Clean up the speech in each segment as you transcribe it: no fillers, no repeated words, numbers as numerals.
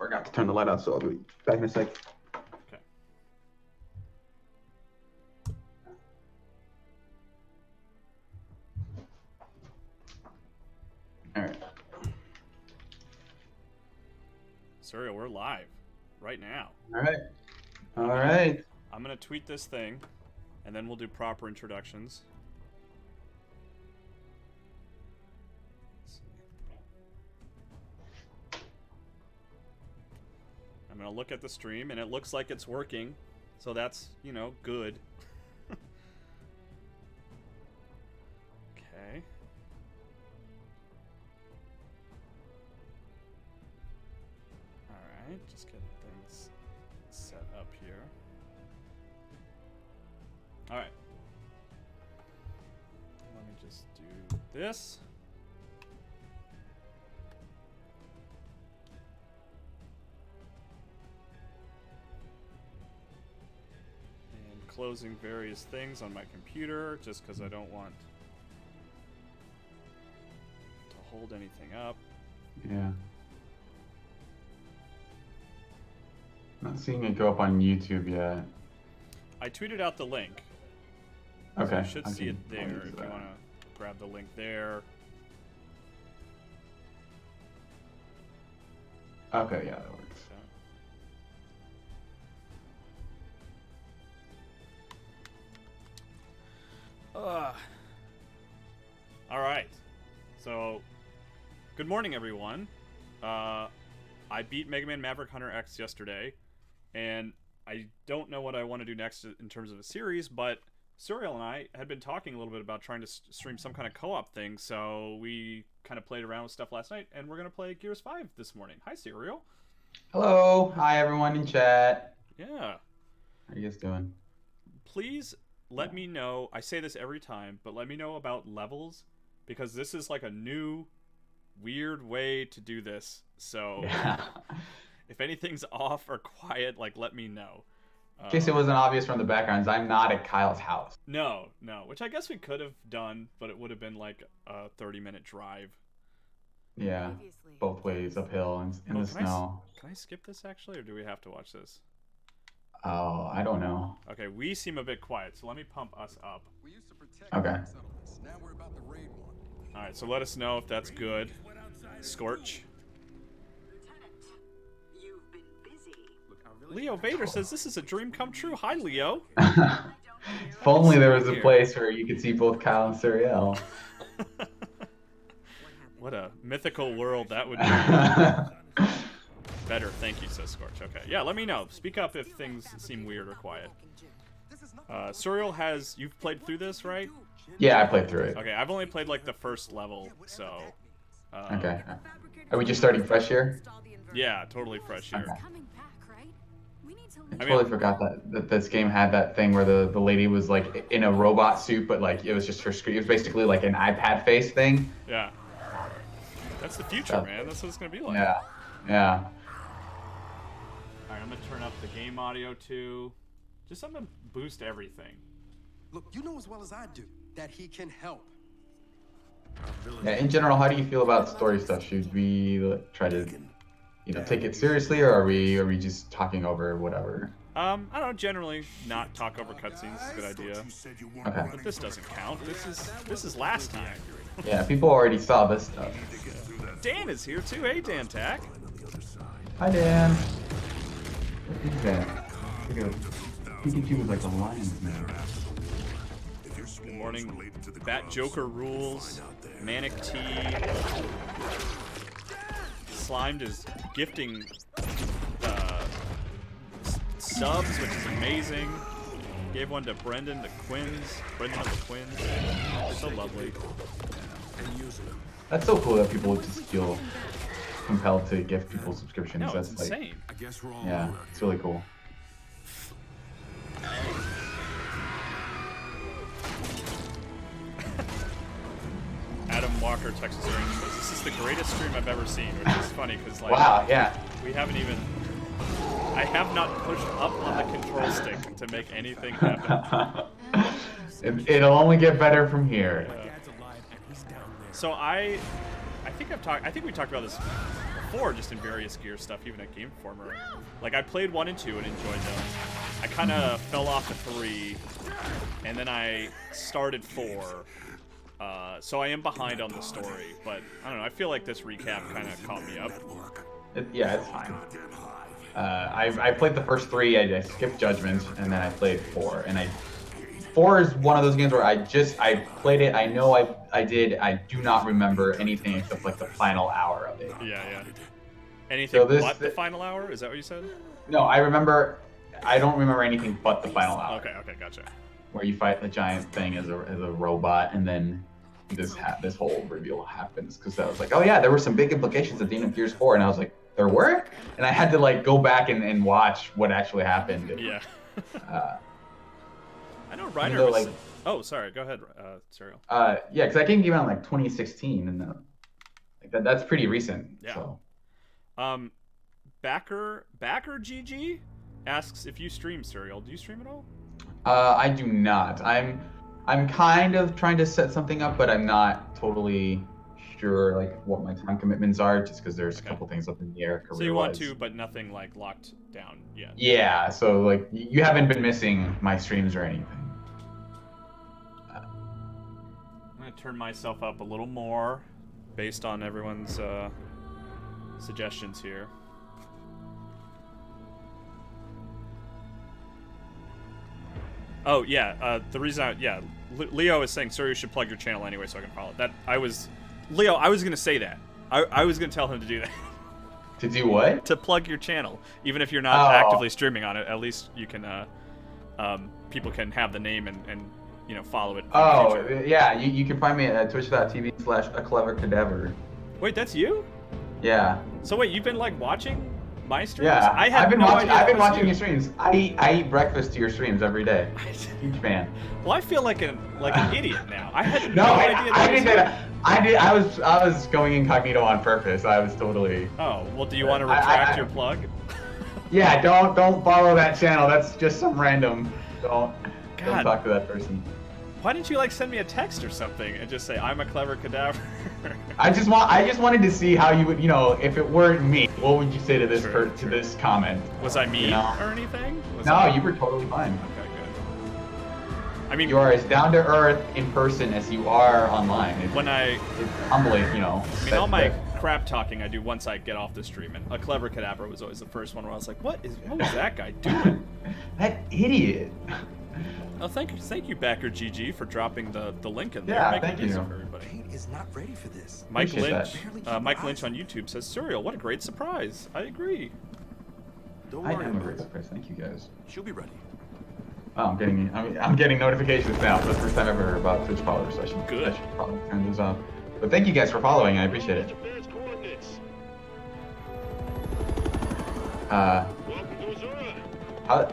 forgot to turn the light out, so I'll be back in a sec. Okay. All right. Suriel, we're live right now. All right. All right. I'm going to tweet this thing, and then we'll do proper introductions. I'm going to look at the stream, and it looks like it's working, so that's, you know, good. Okay. Alright, just getting things set up here. Alright. Let me just do this. And closing various things on my computer just because I don't want to hold anything up. Yeah. Not seeing it go up on YouTube yet. I tweeted out the link. Okay. So you should see it there if you want to grab the link there. Okay, yeah, that works. All right. So, good morning, everyone. I beat Mega Man Maverick Hunter X yesterday, and I don't know what I want to do next in terms of a series, but Suriel and I had been talking a little bit about trying to stream some kind of co-op thing, so we kind of played around with stuff last night, and we're going to play Gears 5 this morning. Hi, Suriel. Hello. Hi, everyone in chat. Yeah. How you guys doing? Please let me know. I say this every time, but let me know about levels, because this is like a new, weird way to do this. So Yeah. if anything's off or quiet, like, let me know. In case it wasn't obvious from the backgrounds, I'm not at Kyle's house. No, which I guess we could have done, but it would have been like a 30-minute drive. Yeah, both ways uphill and in the snow. Can I skip this actually, or do we have to watch this? Oh, I don't know. Okay, we seem a bit quiet, so let me pump us up. Okay. Alright, so let us know if that's good. Scorch. Leo Vader says this is a dream come true. Hi, Leo. If only there was a place where you could see both Kyle and Suriel. What a mythical world that would be. Better, thank you, says Scorch. Okay, yeah, let me know. Speak up if things seem weird or quiet. Suriel you've played through this, right? Yeah, I played through it. Okay, I've only played like the first level, so. Okay. Are we just starting fresh here? Yeah, totally fresh here. Okay. I totally forgot that this game had that thing where the lady was like in a robot suit, but like it was just her screen. It was basically like an iPad face thing. Yeah. That's the future, man. That's what it's gonna be like. Yeah. Yeah. Alright, I'm gonna turn up the game audio too. Just I'm gonna boost everything. Look, you know as well as I do that he can help. Yeah, in general, how do you feel about story stuff? Should we try to, take it seriously, or are we just talking over whatever? I don't know. Generally, not talk over cutscenes is a good idea. Okay. But this doesn't count. This is last time. Yeah, people already saw this stuff. Dan is here too. Hey, Dan Tack. Hi, Dan. What is that? Pikachu was like a lion's mane. Good morning. Bat Joker rules. Manic Tea. Slimed is gifting subs, which is amazing. Gave one to Brendan of the Quins. They're so lovely. That's so cool that people just feel compelled to gift people subscriptions. No, That's it's insane. Yeah, it's really cool. Adam Walker, Texas Rangers says, this is the greatest stream I've ever seen, which is funny because, like, wow, yeah. We haven't even... I have not pushed up on the control stick to make anything happen. It'll only get better from here. So I think we talked about this before, just in various Gear stuff, even at Game Informer. Like, I played 1 and 2 and enjoyed them. I kind of fell off to 3, and then I started 4. So I am behind on the story, but I don't know. I feel like this recap kind of caught me up. Yeah, it's fine. I played the first 3. I skipped Judgment, and then I played 4. And 4 is one of those games where I played it. I know I did. I do not remember anything except like the final hour of it. Yeah. Anything So but the final hour? Is that what you said? No, I don't remember anything but the final hour. Okay, gotcha. Where you fight the giant thing as a robot, and then this whole reveal happens. Because I was like, oh yeah, there were some big implications at the end of Gears 4, and I was like, there were? And I had to like go back and watch what actually happened. Yeah. I know Reiner though, was... like, oh, sorry. Go ahead, Suriel. Yeah, because that game came out in like 2016, and like that's pretty recent. Yeah. So. Backer GG asks if you stream, Suriel. Do you stream at all? I do not. I'm kind of trying to set something up, but I'm not totally sure like what my time commitments are, just because there's a couple things up in the air. So you want to, but nothing like locked down yet. Yeah. So like you haven't been missing my streams or anything. I'm gonna turn myself up a little more, based on everyone's suggestions here. Oh yeah, the reason Leo is saying, "Sir, you should plug your channel anyway, so I can follow." Leo, I was gonna say that. I was gonna tell him to do that. To do what? To plug your channel, even if you're not actively streaming on it. At least you can, people can have the name and follow it. Oh yeah, you can find me at twitch.tv/aclevercadaver. Wait, that's you? Yeah. So wait, you've been like watching my streams? Yeah, I've been watching you. your streams. I eat breakfast to your streams every day. Huge fan. Well, I feel like an idiot now. I had no idea. I didn't say that. I was going incognito on purpose. I was totally. Oh well, do you want to retract your plug? Yeah, don't follow that channel. That's just some random. Don't talk to that person. Why didn't you like send me a text or something and just say I'm a clever cadaver? I just wanted to see how you would, if it weren't me, what would you say to this to this comment? Was I mean or anything? You were totally fine. Okay, good. I mean, you are as down to earth in person as you are online. It's humbling, I mean, all my crap talking I do once I get off the stream, and a clever cadaver was always the first one where I was like, what was that guy doing? That idiot. Oh, thank you, Backer GG, for dropping the link in there. Yeah, making thank it easy you. for everybody. Paint is not ready for this. Mike Lynch on YouTube says, Suriel, what a great surprise. I agree. Don't I worry am a about great it. surprise. Thank you guys. She'll be ready. Oh, I'm getting notifications now. It's the first time ever about Twitch followers, so I should Good. probably turn those off. But thank you guys for following. I appreciate it.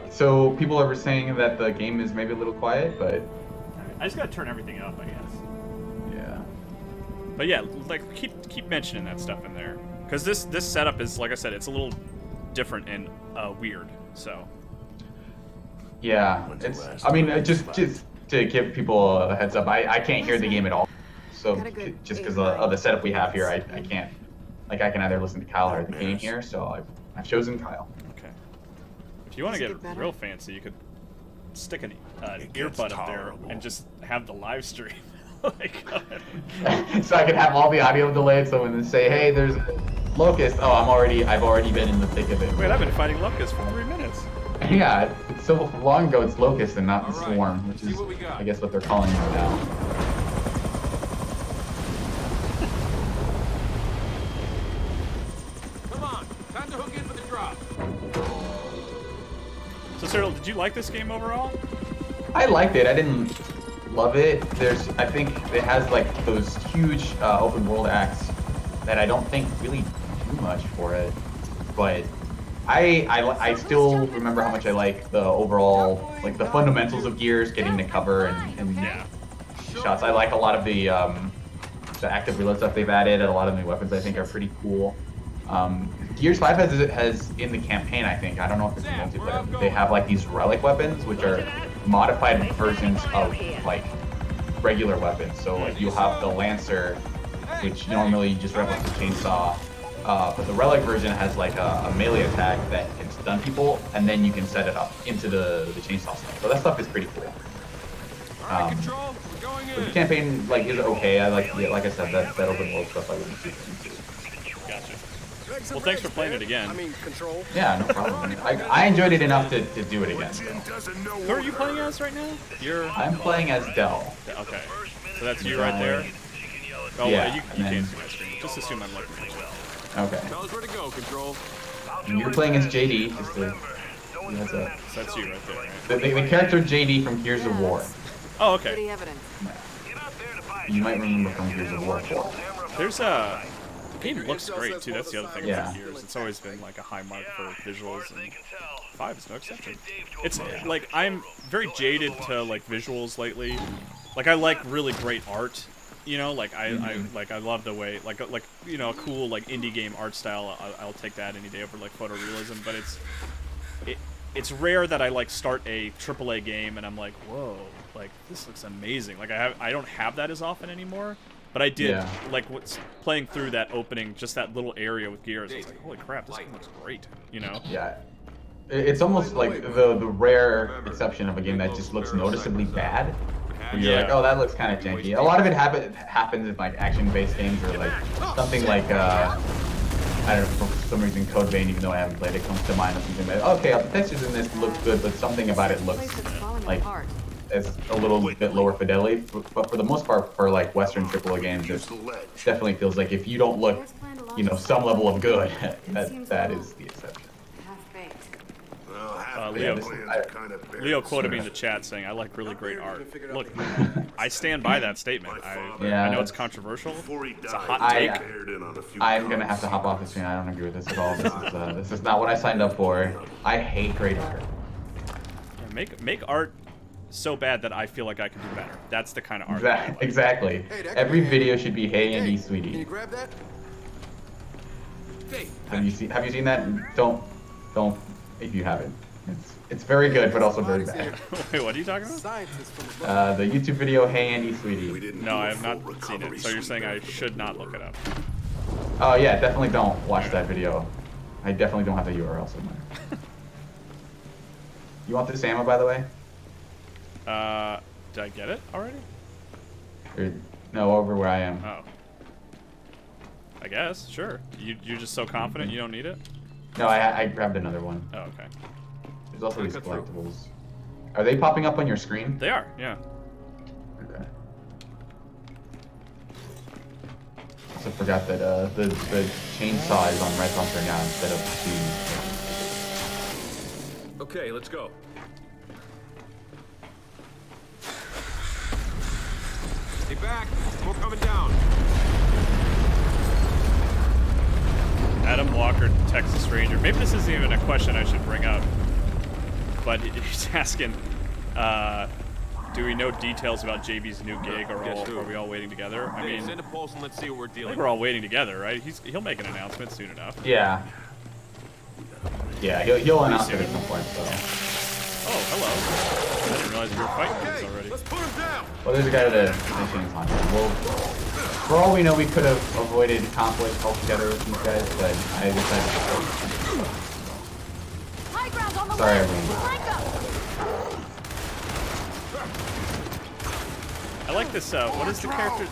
So people are saying that the game is maybe a little quiet, but I just gotta turn everything up, I guess. Yeah. But yeah, like keep mentioning that stuff in there, because this setup is, like I said, it's a little different and weird. So. Yeah, just to give people a heads up, I can't hear the game at all. So just because of the setup we have here, I can't. Like I can either listen to Kyle or the game here, so I've chosen Kyle. Okay. If you want to get real fancy, you could stick an earbud up there and just have the live stream. So I can have all the audio delayed. So when they say, "Hey, there's a locust," I've already been in the thick of it. Wait, I've been fighting locusts for 3 minutes. Yeah, it's so long ago. It's locust and not the swarm, which is I guess what they're calling it now. Come on, time to hook in for the drop. So, Cyril, did you like this game overall? I liked it. I didn't love it. I think it has like those huge open world acts that I don't think really do much for it. But I still remember how much I like the overall, like the fundamentals of Gears, getting to cover and shots. I like a lot of the active reload stuff they've added, and a lot of the new weapons I think are pretty cool. Gears 5 has in the campaign, I think, I don't know if it's in multiplayer, they have like these relic weapons, which are modified versions of like regular weapons. So like you'll have the Lancer, which normally you just rev up the chainsaw. but the relic version has like a melee attack that can stun people, and then you can set it up into the chainsaw stuff. So that stuff is pretty cool. Control, we're going But the in. campaign like is okay. I like, yeah, like I said, that open world stuff I wouldn't see into. Gotcha. Well, thanks for playing it again. I mean, control. Yeah, no problem. I enjoyed it enough to do it again. So. Who are you playing as right now? I'm playing as Dell. Okay. So that's you right there? Oh, Yeah, you and then- can't see my screen. Just assume I'm looking at you. Okay. Tell us where to go, control. And you're playing as JD. Just to, that's So that's you right there, right? the character JD from Gears of War. Oh, City okay. evidence. You might remember from Gears of War 4. There's a... The game looks great, too. That's the other thing Yeah. about Gears. It's always been, like, a high mark for visuals, and 5 is no exception. It's, like, I'm very jaded to, like, visuals lately. Like, I like really great art. You know, like I love the way like you know, a cool like indie game art style. I'll take that any day over like photorealism. But it's rare that I like start a AAA game and I'm like, whoa, like this looks amazing. Like I don't have that as often anymore. But I did like playing through that opening, just that little area with Gears. I was like, holy crap, this game looks great. You know? Yeah. It's almost like the rare exception of a game that just looks noticeably bad. Where you're like, oh, that looks kind of janky. A lot of it happens in like action-based games or like something like I don't know, for some reason Code Vein, even though I haven't played it, comes to mind of something like, okay, the textures in this look good, but something about it looks Place is falling like apart. it's a little bit lower fidelity. But for the most part, for like Western AAA games, it definitely feels like if you don't look, you know, some level of good, that is the exception. Half-baked. Leo quoted me in the chat saying, I like really great art. Look, I stand by that statement. I know it's controversial. It's a hot take. I'm gonna have to hop off the screen. I don't agree with this at all. This is not what I signed up for. I hate great art. Yeah, make art so bad that I feel like I can do better. That's the kind of art. I like. Exactly. Every video should be "Hey Andy, sweetie." Can you grab that? Hey. Have you seen that? Don't if you haven't. It's very good, but also very bad. Wait, what are you talking about? Scientists from the The YouTube video "Hey Andy, sweetie." No, I have not seen it. So you're saying I should not look it up? Oh yeah, definitely don't watch that video. I definitely don't have the URL somewhere. You want this ammo, by the way? Did I get it already? Or, no, over where I am. Oh. I guess, sure. You're just so confident you don't need it? No, I grabbed another one. Oh, okay. There's also these collectibles. Are they popping up on your screen? They are, yeah. Okay. Also forgot that the chainsaw is on right bumper now instead of the. Okay, let's go. Stay back. More coming down. Adam Walker, Texas Ranger. Maybe this isn't even a question I should bring up, but he's asking, do we know details about JB's new gig, or are we all waiting together? I mean, Send a pulse and let's see what we're I dealing think we're all waiting together, right? He'll make an announcement soon enough. Yeah. Yeah, he'll announce it at some point. So. Oh, hello. I didn't realize we were fighting this already. Let's put him down. Well, there's a guy with a chainsaw. Well, for all we know, we could have avoided conflict altogether with these guys, but I decided to. High ground on the Sorry, left. everyone. Flank up. I like this, what is the character,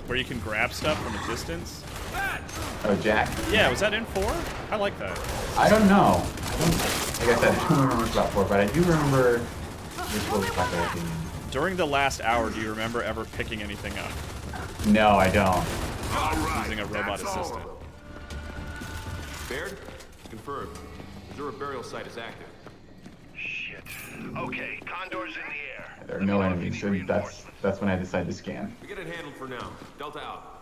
where you can grab stuff from a distance? Oh, Jack? Yeah, was that in 4? I like that. I don't know. Like I said, I don't remember much about 4, but I do remember this was like a thing. During the last hour, do you remember ever picking anything up? No, I don't. Using a robot assistant. Baird, confirmed. Zura burial site is active. Shit. Okay, Condor's in the air. There are no enemies, so that's when I decided to scan. We get it handled for now. Delta out.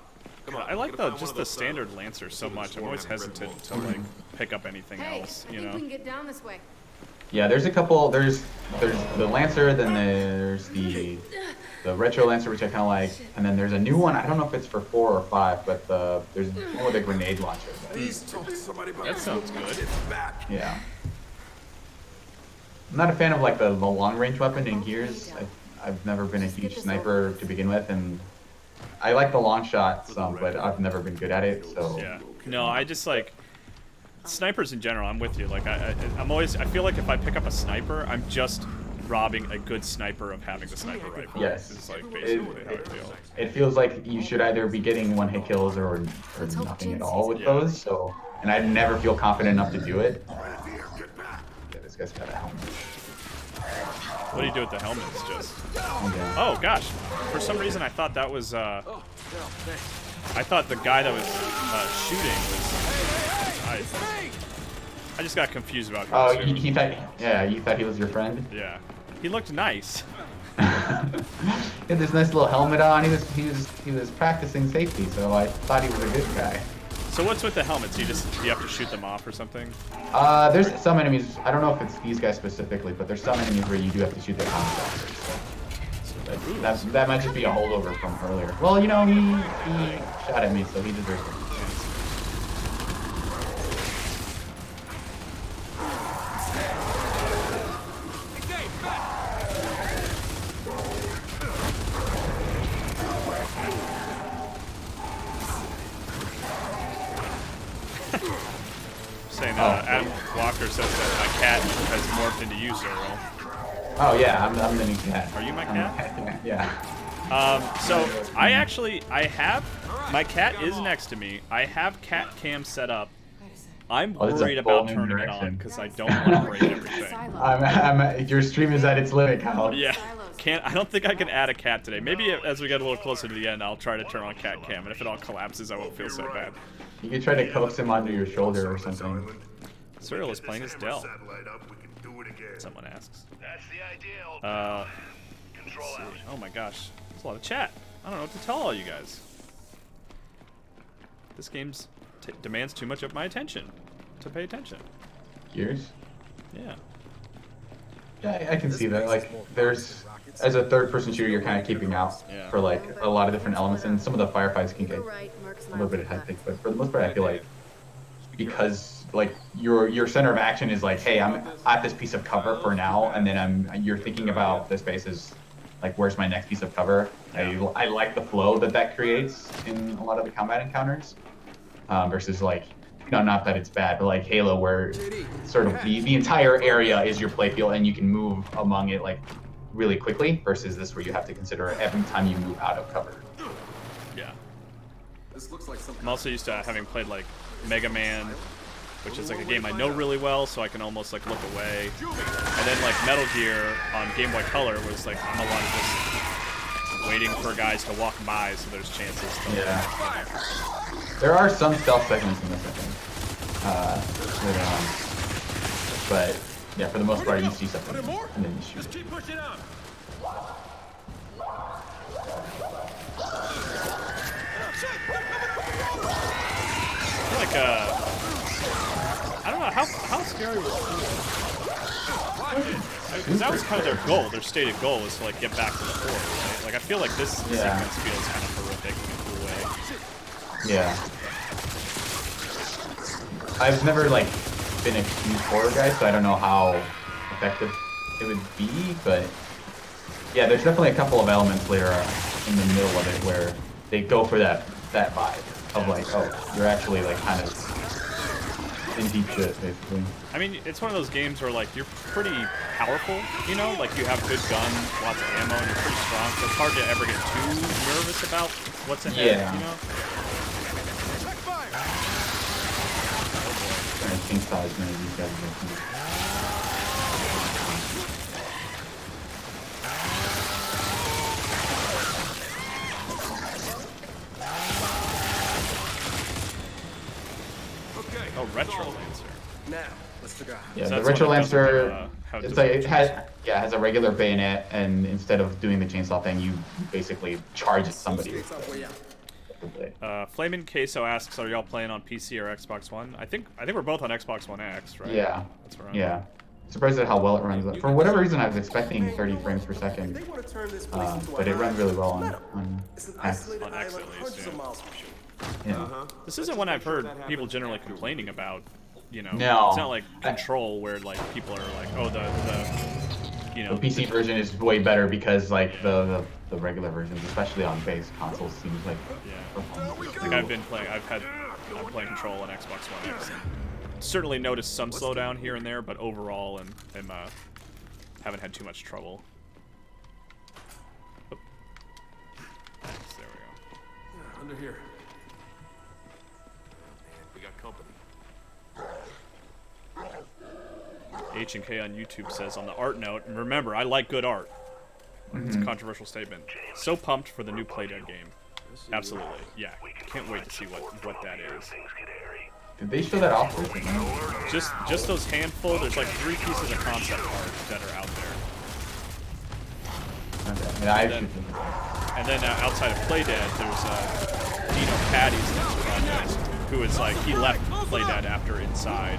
Come on. I like we gotta find just one the of those, standard Lancer so much. I'm always hesitant to like pick up anything Hey, else, I you think know. we can get down this way. Yeah, there's a couple. There's the Lancer, then there's the Retro Lancer, which I kind of like, and then there's a new one. I don't know if it's for 4 or 5, but there's one with a grenade launcher. Please talk to somebody about That sounds good. Yeah. I'm not a fan of like the long range weapon in Gears. I've never been a huge sniper to begin with, and I like the long shot some, but I've never been good at it. So Yeah. No, I just like snipers in general. I'm with you. Like I'm always. I feel like if I pick up a sniper, I'm just robbing a good sniper of having the sniper rifle. Yes. Is like basically how I feel. It feels like you should either be getting one-hit kills or nothing at all with those. So, and I never feel confident enough to do it. Yeah, this guy's got a helmet. What do you do with the helmets? Just. Okay. Oh gosh. For some reason, I thought that was. I thought the guy that was shooting was. I just got confused about. Oh, he thought. Yeah, you thought he was your friend. Yeah. He looked nice. He had this nice little helmet on. He was practicing safety, so I thought he was a good guy. So what's with the helmets? You have to shoot them off or something? There's some enemies. I don't know if it's these guys specifically, but there's some enemies where you do have to shoot their helmets off. So that might just be a holdover from earlier. Well, you know, he shot at me, so he deserves it. Saying Adam Walker says that my cat has morphed into you, Suriel. Oh yeah, I'm the new cat. Are you my I'm cat? the cat? Yeah. So I have my cat is next to me. I have cat cam set up. I'm Oh, this is a worried about full turning it direction. on because I don't want to break everything. Your stream is at its limit, Kyle. Yeah, I don't think I can add a cat today. Maybe as we get a little closer to the end, I'll try to turn on cat cam, and if it all collapses, I won't feel so bad. You could try to coax him onto your shoulder or something. Suriel is playing as Dell. Someone asks. That's the ideal. Control out. Oh my gosh, there's a lot of chat. I don't know what to tell all you guys. This game's demands too much of my attention to pay attention. Yours? Yeah. Yeah, I can see that. Like, there's as a third-person shooter, you're kind of keeping out for like a lot of different elements, and some of the firefights can get a little bit hectic. But for the most part, I feel like because like your center of action is like, hey, I'm at this piece of cover for now, and then you're thinking about the space as like, where's my next piece of cover? I like the flow that creates in a lot of the combat encounters, versus like, you know, not that it's bad, but like Halo, where sort of the entire area is your playfield and you can move among it like really quickly, versus this where you have to consider every time you move out of cover. Yeah. This looks like some I'm also used to having played like Mega Man, which is like a game I know really well, so I can almost like look away. And then like Metal Gear on Game Boy Color was like I'm a lot of just waiting for guys to walk by, so there's chances to Yeah. There are some stealth segments in this, I think. But yeah, for the most part, you see something and then you shoot. Just keep pushing up. I feel like I don't know how scary was it? Because that was kind of their goal. Their stated goal was to like get back to the fort, right? Like I feel like this sequence feels kind of horrific in a cool way. Yeah. I've never like been a huge horror guy, so I don't know how effective it would be, but yeah, there's definitely a couple of elements later in the middle of it where they go for that vibe of like, oh, you're actually like kind of in deep shit, basically. I mean, it's one of those games where like you're pretty powerful, you know, like you have good guns, lots of ammo, and you're pretty strong, so it's hard to ever get too nervous about what's ahead, you know? I think so, as many of these guys as I can. Oh, Retro Lancer. Now, let's figure out. Yeah, So the that's Retro one that doesn't Lancer, have, how it's like, it different has a regular bayonet, and instead of doing the chainsaw thing, you basically charge at somebody. Skates our way out. Flamin' Queso asks, are y'all playing on PC or Xbox One? I think we're both on Xbox One X, right? Yeah. That's where I'm Yeah. Surprised at how well it runs. For whatever reason, I was expecting 30 frames per second, They want to turn this place into but a it runs really well on It's an X. isolated On X, island at least, hundreds of yeah. miles from shore. Yeah. This isn't one I've heard people generally complaining about, you know. No. It's not like Control where like people are like, oh, you know, The PC version is way better because like the regular versions, especially on base consoles, seems like. Yeah. Like I'm playing Control on Xbox One X. And certainly noticed some slowdown here and there, but overall, I'm haven't had too much trouble. Oop. There we go. Under here. We got company. H&K on YouTube says on the art note, and remember, I like good art. It's a controversial statement. So pumped for the new Playdead game. Absolutely. Yeah. Can't wait to see what that is. Did they show that off? Just those handful. There's like 3 pieces of concept art that are out there. Okay. Yeah, And then outside of Playdead, there's Dino Patty's next project, who is like, he left Playdead after Inside,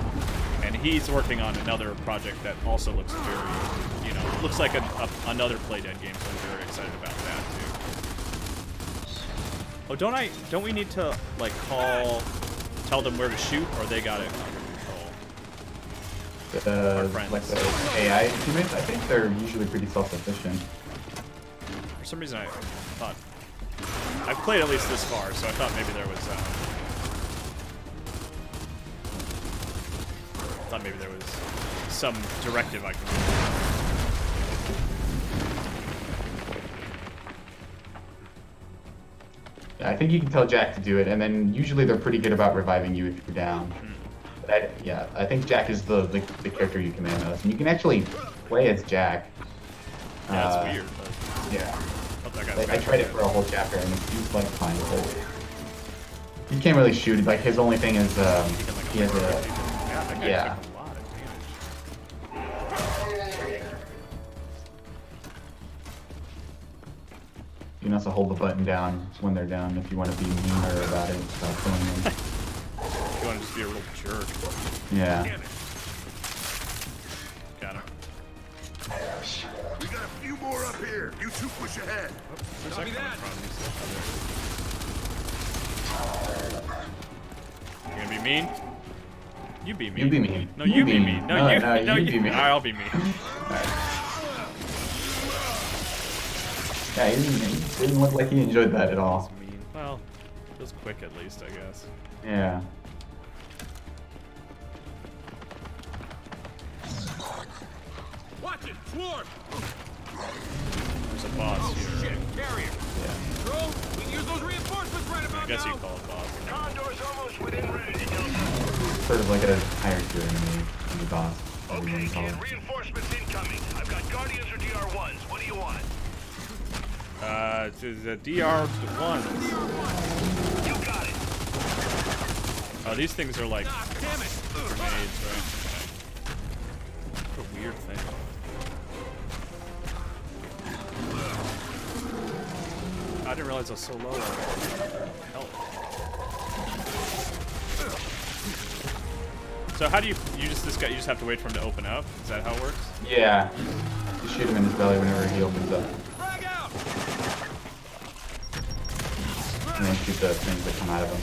and he's working on another project that also looks very, you know, looks like another Playdead game, so I'm very excited about that too. Oh, don't we need to like tell them where to shoot, or they got it under control? Like the AI teammates, I think they're usually pretty self-sufficient. For some reason, I thought I've played at least this far, so I thought maybe there was. Some directive I could do. Yeah, I think you can tell Jack to do it, and then usually they're pretty good about reviving you if you're down. But I think Jack is the character you command most, and you can actually play as Jack. Yeah, it's weird. But Yeah. Like, I tried it for a whole chapter, and it's like fine with it. You can't really shoot. Like his only thing is he has a yeah. You can also hold the button down when they're down if you want to be meaner about it. Stop killing them. You want to just be a real jerk. Yeah. Got him. We got a few more up here. You two push ahead. Where's that coming from? You gonna be mean? You be mean. You be mean. No, you be mean. No, you be mean. I'll be mean. Yeah, he didn't look like he enjoyed that at all. Mean. Well, it was quick at least, I guess. Yeah. Watch it, Sword! There's a boss here. Shit, carrier. Yeah. Control, we can use those reinforcements right about I guess now. you call it boss. Condor's almost within range. Sort of like a higher tier enemy than the boss. Okay, kid, reinforcements incoming. I've got Guardians or DR1s. What do you want? The DR1s. You got it. Oh, these things are like Damn it! grenades, right? Okay. What a weird thing. I didn't realize I was so low. Hell. So how do you just have to wait for him to open up? Is that how it works? Yeah. You shoot him in his belly whenever he opens up. Frag out! And then shoot the things that come out of him.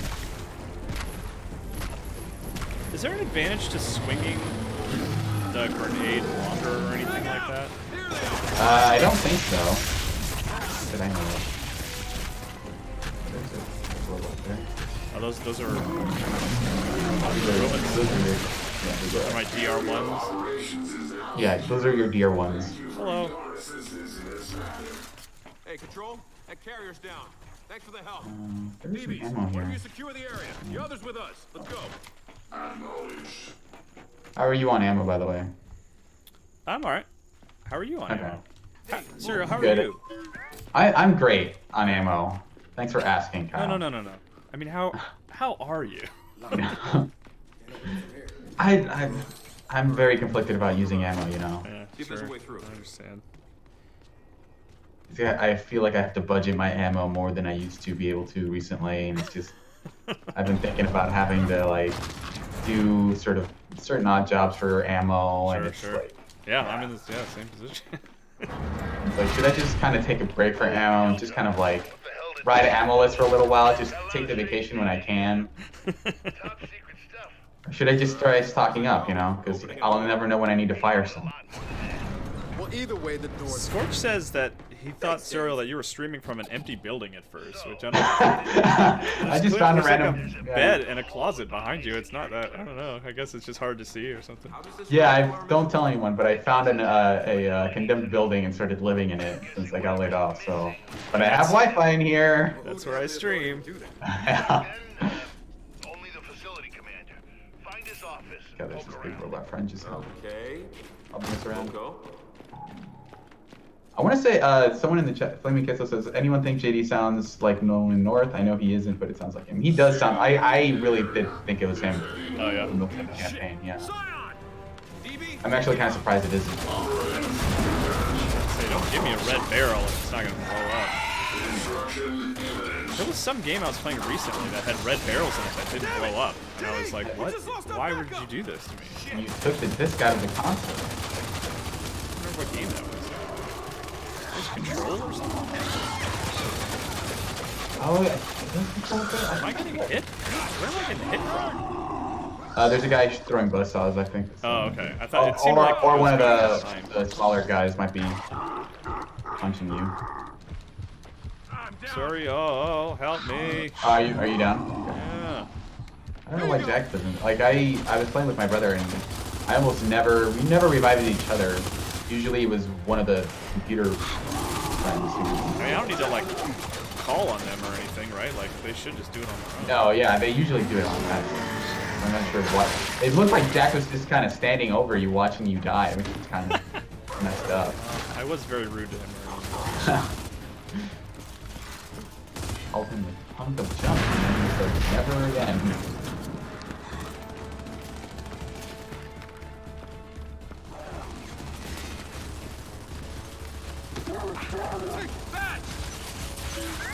Is there an advantage to swinging the grenade longer or anything like that? I don't think so. Did I know that? There's a robot there. Oh, those are Those are my DR1s. yeah, those are your DR1s. Hello. Hey, Control, that carrier's down. Thanks for the help. There's some DBs, ammo one of here. you secure the area. The others with us. Let's go. How are you on ammo, by the way? I'm alright. How are you on Okay. ammo? Hey, Suriel, how are Good. you? I'm great on ammo. Thanks for asking, Kyle. No. I mean, how are you? I'm very conflicted about using ammo, you know. Yeah, See if there's a sure. way through. I understand. Yeah, I feel like I have to budget my ammo more than I used to be able to recently, and it's just I've been thinking about having to like do sort of certain odd jobs for ammo, and it's like Yeah, I'm in this same position. it's like, should I just kind of take a break for ammo and just kind of like ride ammo-less for a little while, just take the vacation when I can? Top secret stuff. Or should I just try stocking up, you know? Because I'll never know when I need to fire some. Well, either way, the door's Scorch says that he thought, Suriel, that you were streaming from an empty building at first, which I don't know. I just found a There's random like a bed and a closet behind you. It's not that, I don't know. I guess it's just hard to see or something. Yeah, don't tell anyone, but I found a condemned building and started living in it since I got laid off. So, but I have Wi-Fi in here. That's where I stream. Yeah. Only the facility commander. Find his office. God, there's this big robot friend just Okay. I'll bring this around. Go. I want to say, someone in the chat, Flaming Kissel says, anyone think JD sounds like Nolan North? I know he isn't, but it sounds like him. He does sound, I really did think it was him. Oh, yeah. From the campaign, yeah. Scion! DB? I'm actually kind of surprised it isn't. Say, don't give me a red barrel if it's not going to blow up. There was some game I was playing recently that had red barrels in it that didn't blow up. And I was like, what? Why would you do this to me? You took the disc out of the console. I don't remember what game that was. Was it Control or something? Oh, yeah. Am I getting hit? Where am I getting hit from? There's a guy throwing buzzsaws, I think. Oh, okay. I thought it seemed like... Or it one of was the smaller guys might be punching you. Sorry, oh, help me. Are you down? Yeah. I don't know why Jack doesn't. Like, I was playing with my brother and I almost never, we never revived each other. Usually it was one of the computer friends who... I mean, I don't need to, like, call on them or anything, right? Like, they should just do it on their own. No, yeah, they usually do it on that. I'm not sure what. It looked like Jack was just kind of standing over you watching you die, which is kind of messed up. I was very rude to him earlier. Ultimate punk of jump, and then he said, never again.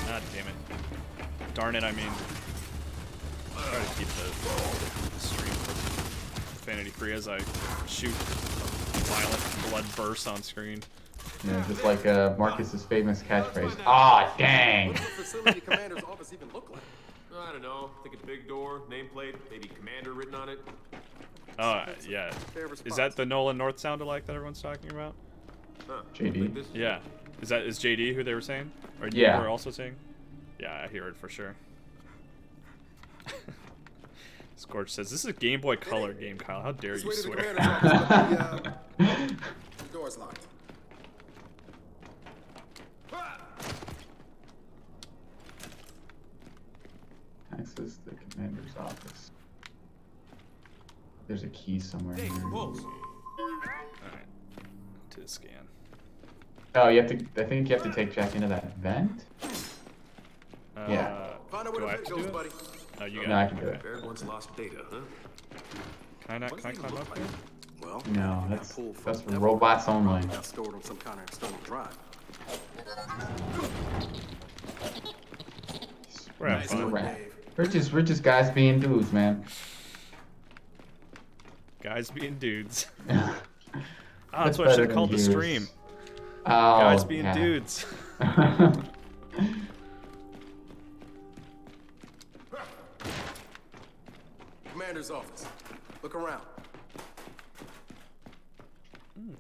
God damn it. Darn it, I mean. Try to keep the stream profanity free as I shoot violent blood bursts on screen. Yeah, just like Marcus's famous catchphrase. Ah, dang! What does the facility commander's office even look like? I don't know. Think a big door, nameplate, maybe commander written on it. Yeah. Is that the Nolan North sound alike that everyone's talking about? Huh. JD? Like this? Yeah. Is JD who they were saying? Or you Yeah. were also saying? Yeah, I hear it for sure. Scorch says, this is a Game Boy Color game, Kyle. How dare This you way to the swear? commander's office, but the door's locked. Access the commander's office. There's a key somewhere Hey, here. Pulse. Alright. To scan. Oh, you have to. I think you have to take Jack into that vent. Yeah. Find out Do where I the have vent to do goes, it? buddy. Oh, you got No, I it. can do Okay. it. Baird once lost data, huh? Can I climb up here? Well, No, I that's pulled from that's for Devil. robots only. Got stored on some kind of external drive. We're having Nice fun. one, Right. Dave. We're just guys being dudes, man. Guys being dudes. That's Ah, that's what I should have better called the than stream. Gears. Oh, Guys being yeah. dudes. Commander's office. Look around.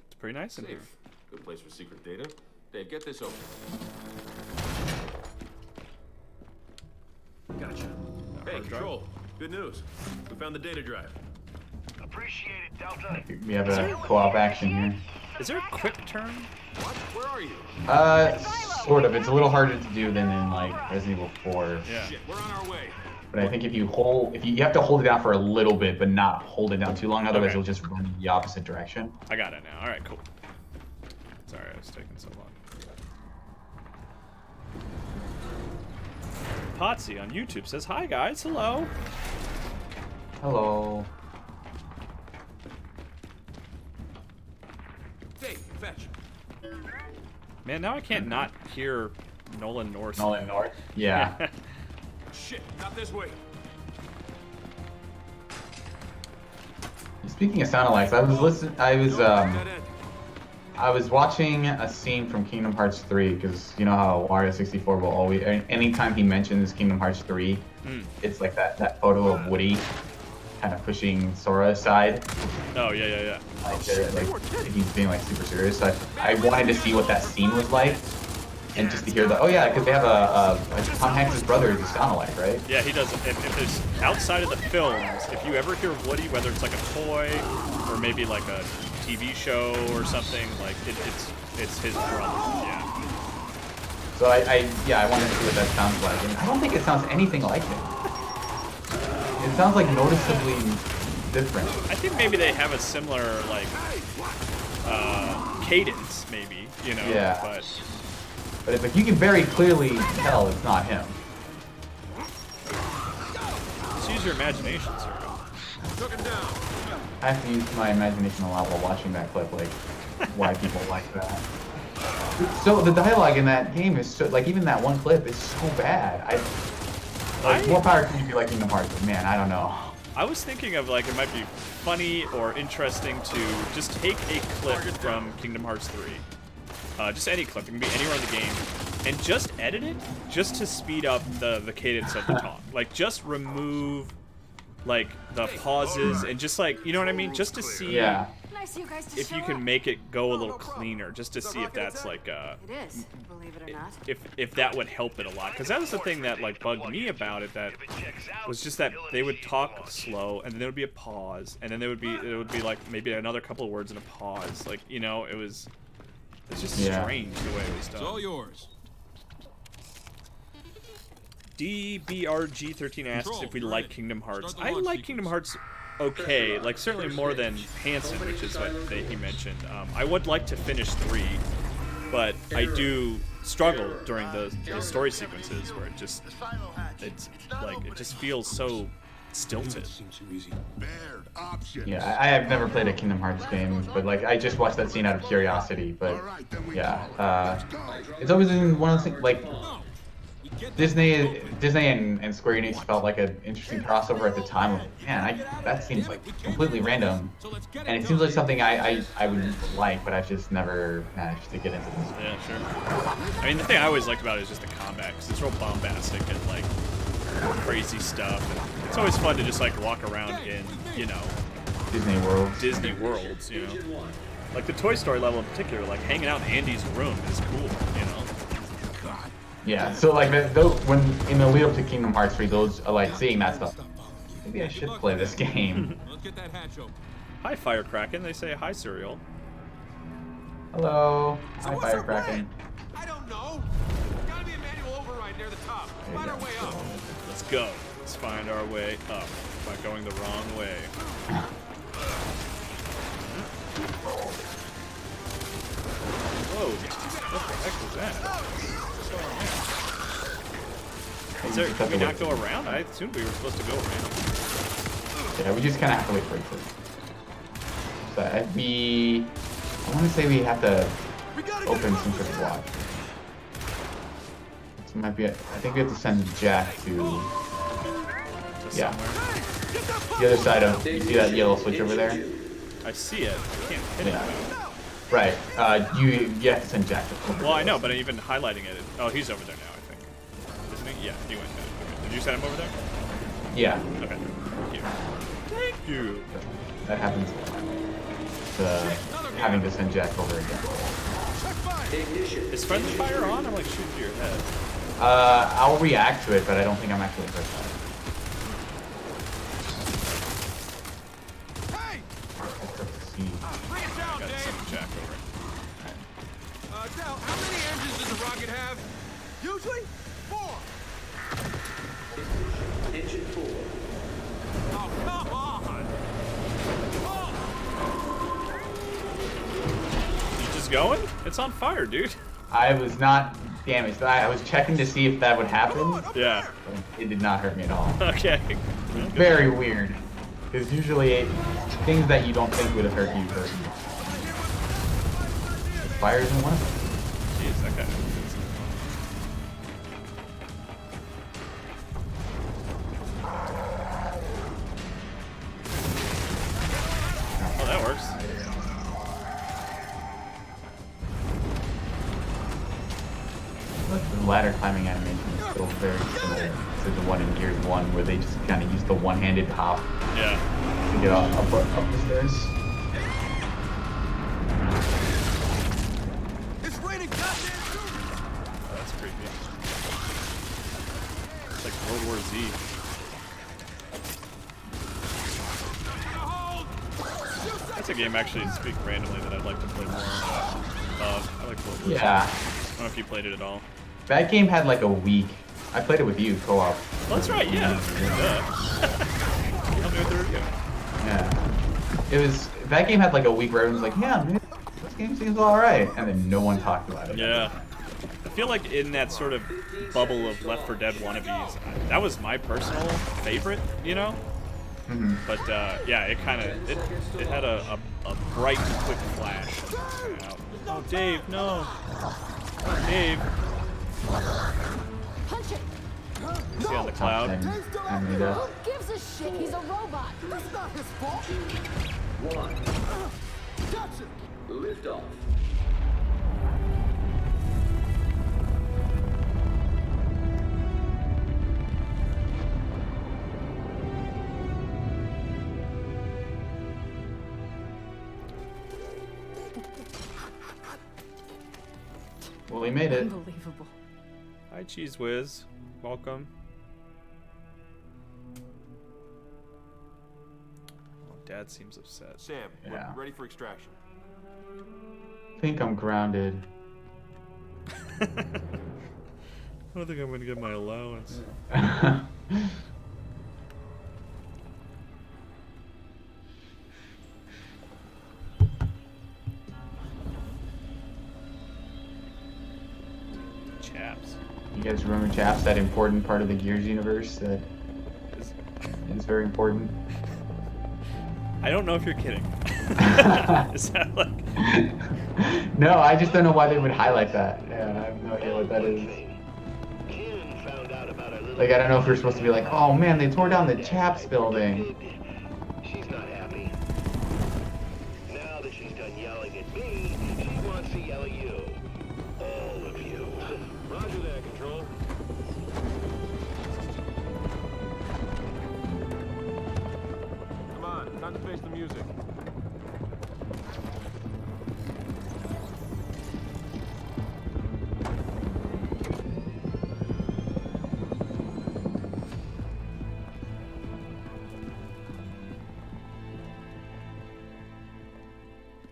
It's pretty nice in here. Safe. Good place for secret data. Dave, get this open. Gotcha. Hey, hard drive? Control. Good news. We found the data drive. Appreciate it, Delta. We have a co-op action here. Is there a quick turn? What? Where are you? Sort of. It's a little harder to do than in like Resident Evil 4. Yeah. Shit, we're on our way. But I think if you have to hold it down for a little bit, but not hold it down too long. Otherwise, Okay. you'll just run in the opposite direction. I got it now. Alright, cool. Sorry, I was taking so long. Potsy on YouTube says, hi guys, hello. Hello. Dave, fetch. Man, now I can't not hear Nolan North. Nolan North? Yeah. Shit, not this way. Speaking of sound alikes, I was watching a scene from Kingdom Hearts 3 because you know how Wario 64 will always, anytime he mentions Kingdom Hearts 3, it's like that photo of Woody, kind of pushing Sora aside. Oh yeah. Like he's being like super serious. So I wanted to see what that scene was like, and just to hear that. Oh yeah, because they have like Tom Hanks' brother is sound alike, right? Yeah, he does. If there's outside of the films, if you ever hear Woody, whether it's like a toy or maybe like a TV show or something, like it's his brother. Yeah. So I wanted to see what that sounds like, and I don't think it sounds anything like him. It sounds like noticeably different. I think maybe they have a similar like cadence, maybe, you know. Yeah. But it's like you can very clearly tell it's not him. just use your imagination, sir. I have to use my imagination a lot while watching that clip, like why people like that. So the dialogue in that game is so, like, even that one clip is so bad. More power to you if you like Kingdom Hearts, but man, I don't know. I was thinking of like it might be funny or interesting to just take a clip from Kingdom Hearts 3. Just any clip, it can be anywhere in the game, and just edit it just to speed up the cadence of the talk. Like just remove like the pauses and just like, you know what I mean? Just to see Nice you guys to if show you can up. make it go a little cleaner, just to see if that's like It is, believe it or not. if that would help it a lot, because that was the thing that like bugged me about it, that was just that they would talk slow and then there would be a pause and then it would be like maybe another couple of words and a pause, like, you know, it's just strange the way it was done. It's all yours. DBRG13 asks if we like Kingdom Hearts. I like Kingdom Hearts okay, like certainly more than Hanson, which is what he mentioned. I would like to finish 3, but I do struggle during the story sequences where it just feels so stilted. Yeah, I have never played a Kingdom Hearts game, but like I just watched that scene out of curiosity. But yeah, it's always been one of those things, like Disney and Square Enix felt like an interesting crossover at the time. Man, that seems like completely random, and it seems like something I would like, but I've just never managed to get into this. Yeah, sure. I mean, the thing I always liked about it is just the combat, 'cause it's real bombastic and like crazy stuff. And it's always fun to just like walk around in, you know, Disney worlds, you know. Like the Toy Story level in particular, like hanging out in Andy's room is cool, you know. Yeah, so like when in the lead up to Kingdom Hearts 3, those are like seeing that stuff. Maybe I should play this game. Let's get that hatch open. Hi, Firecracken. They say hi, Suriel. Hello. So Hi, what's our Firecracken. plan? I don't know. Gotta be a manual override near the top. Find our way up. Let's go. Let's find our way up by going the wrong way. Whoa! What the heck was that? Can we not go around? I assumed we were supposed to go around. Yeah, we just kind of have to wait for it to. So I want to say we have to open some sort of block. This might be. I think we have to send Jack to. Yeah. The other side of. You see that yellow switch over there? I see it. I can't hit it. Right. You have to send Jack to. Well, I know, but even highlighting it. Oh, he's over there now, I think. Isn't he? Yeah, he went there. Okay. Did you send him over there? Yeah. Okay. Thank you. Thank you. That happens. Having to send Jack over again. Is friendly fire on? I'm like shooting to your head. I'll react to it, but I don't think I'm actually hurt by it. Bring it down, Got to Dave. send Jack over. Del, how many engines does a rocket have? Usually 4. Engine 4. Oh, come on. You just going? It's on fire, dude. I was not damaged. I was checking to see if that would happen. Yeah. It did not hurt me at all. Okay. Very weird. Because usually things that you don't think would have hurt you hurt you. Fire isn't one of them. Jeez, that guy. Oh, that works. The ladder climbing animation is still very similar to the one in Gears 1 where they just kind of use the one-handed hop Yeah. to get up the stairs. It's raining goddamn Oh, that's creepy. It's like World War Z. That's a game, actually, to speak randomly, that I'd like to play more of. I like World War Z. Yeah. I don't know if you played it at all. That game had like a week. I played it with you, co-op. Well, that's right, yeah. I'll do it through again. Yeah. It was, that game had like a week where everyone was like, yeah, man, this game seems alright. And then no one talked about it. Yeah. I feel like in that sort of bubble of Left 4 Dead wannabes, that was my personal favorite, you know? Mm-hmm. But yeah, it kind of it had a bright and quick flash. Oh, Dave, no. Dave. Punch it! Is he on the cloud? And made up. Who gives a shit? He's a robot. That's not his fault. Gotcha. Lift off. Well, we made it. Unbelievable. Hi, Cheese Whiz. Welcome. Oh, Dad seems upset. Sam, Yeah. we're ready for extraction. I think I'm grounded. I don't think I'm going to get my allowance. Chaps. You guys remember Chaps, that important part of the Gears universe that is very important? I don't know if you're kidding. Is that like... No, I just don't know why they would highlight that. Yeah, I have no idea what that is. Like, I don't know if you're supposed to be like, oh man, they tore down the Chaps building. She's not happy. Now that she's done yelling at me, she wants to yell at you. All of you. Roger that, Control. Come on, time to face the music.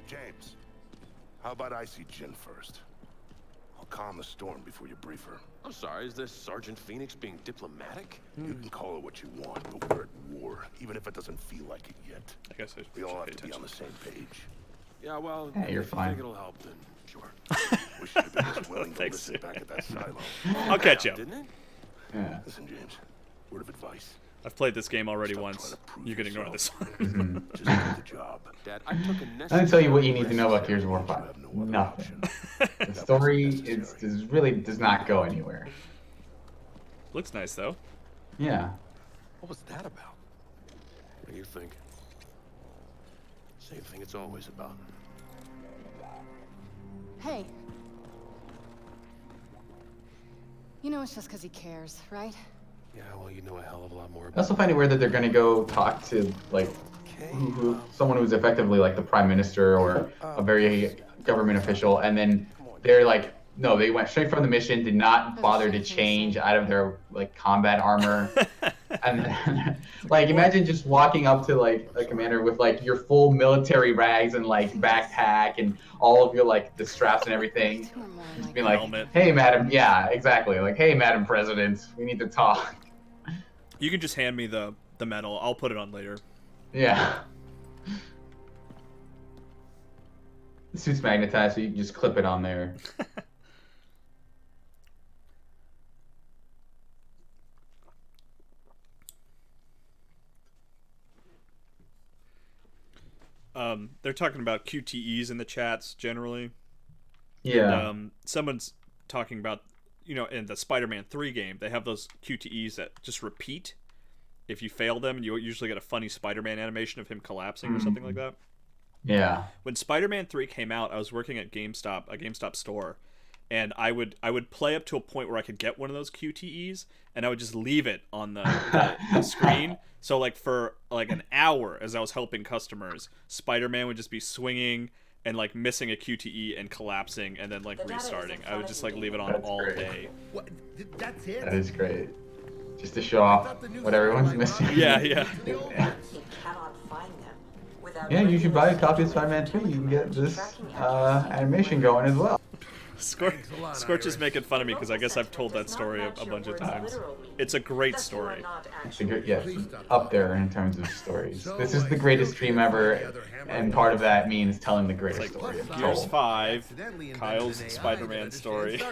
James, how about I see Jen first? I'll calm the storm before you brief her. I'm sorry, is this Sergeant Phoenix being diplomatic? You can call it what you want, but we're at war, even if it doesn't feel like it yet. I guess I We all should have pay to be on attention. the same page. Yeah, well, Hey, you're if you fine. think it'll help, then sure. Wish you'd have been as willing to Thanks, listen dude. back at that silo. I'll catch up. Didn't it? Yeah. Listen, James, word of advice. I've played this game already Stop once. trying to prove You can ignore this yourself. one. Just do the job. Dad, I took a Let me necessary tell you what you need to know about Gears of War You 5. have no other Nothing. option. The story is really does not go anywhere. Looks nice, though. Yeah. What was that about? What do you think? Same thing it's always about. Hey. You know it's just because he cares, right? Yeah, well, you know a hell of a lot more I about also find it weird that they're gonna go talk to like someone who's effectively like the prime minister or a very government official, and then they're like, no, they went straight from the mission, did not bother to change out of their like combat armor, and then, like imagine just walking up to like a commander with like your full military rags and like backpack and all of your like the straps and everything, Two or more just like being like, Helmet. hey, madam, yeah, exactly, like, hey, Madam President, we need to talk. You can just hand me the medal. I'll put it on later. Yeah. The suit's magnetized, so you can just clip it on there. They're talking about QTEs in the chats generally. Yeah. Someone's talking about, you know, in the Spider-Man 3 game, they have those QTEs that just repeat. If you fail them, you usually get a funny Spider-Man animation of him collapsing or something like that. Yeah. When Spider-Man 3 came out, I was working at GameStop, a GameStop store, and I would play up to a point where I could get one of those QTEs, and I would just leave it on the screen. So like for like an hour, as I was helping customers, Spider-Man would just be swinging and like missing a QTE and collapsing and then like restarting. I would just like leave it on all day. What? That's it? That is great. Just to show off what everyone's missing. Yeah. You cannot find them without. Yeah, you should buy a copy of Spider-Man 2. You can get this animation going as well. Scorch is making fun of me because I guess I've told that story a bunch of times. It's a great story. Yeah, up there in terms of stories. This is the greatest stream ever, and part of that means telling the greatest story. Gears 5, Kyle's Spider-Man story.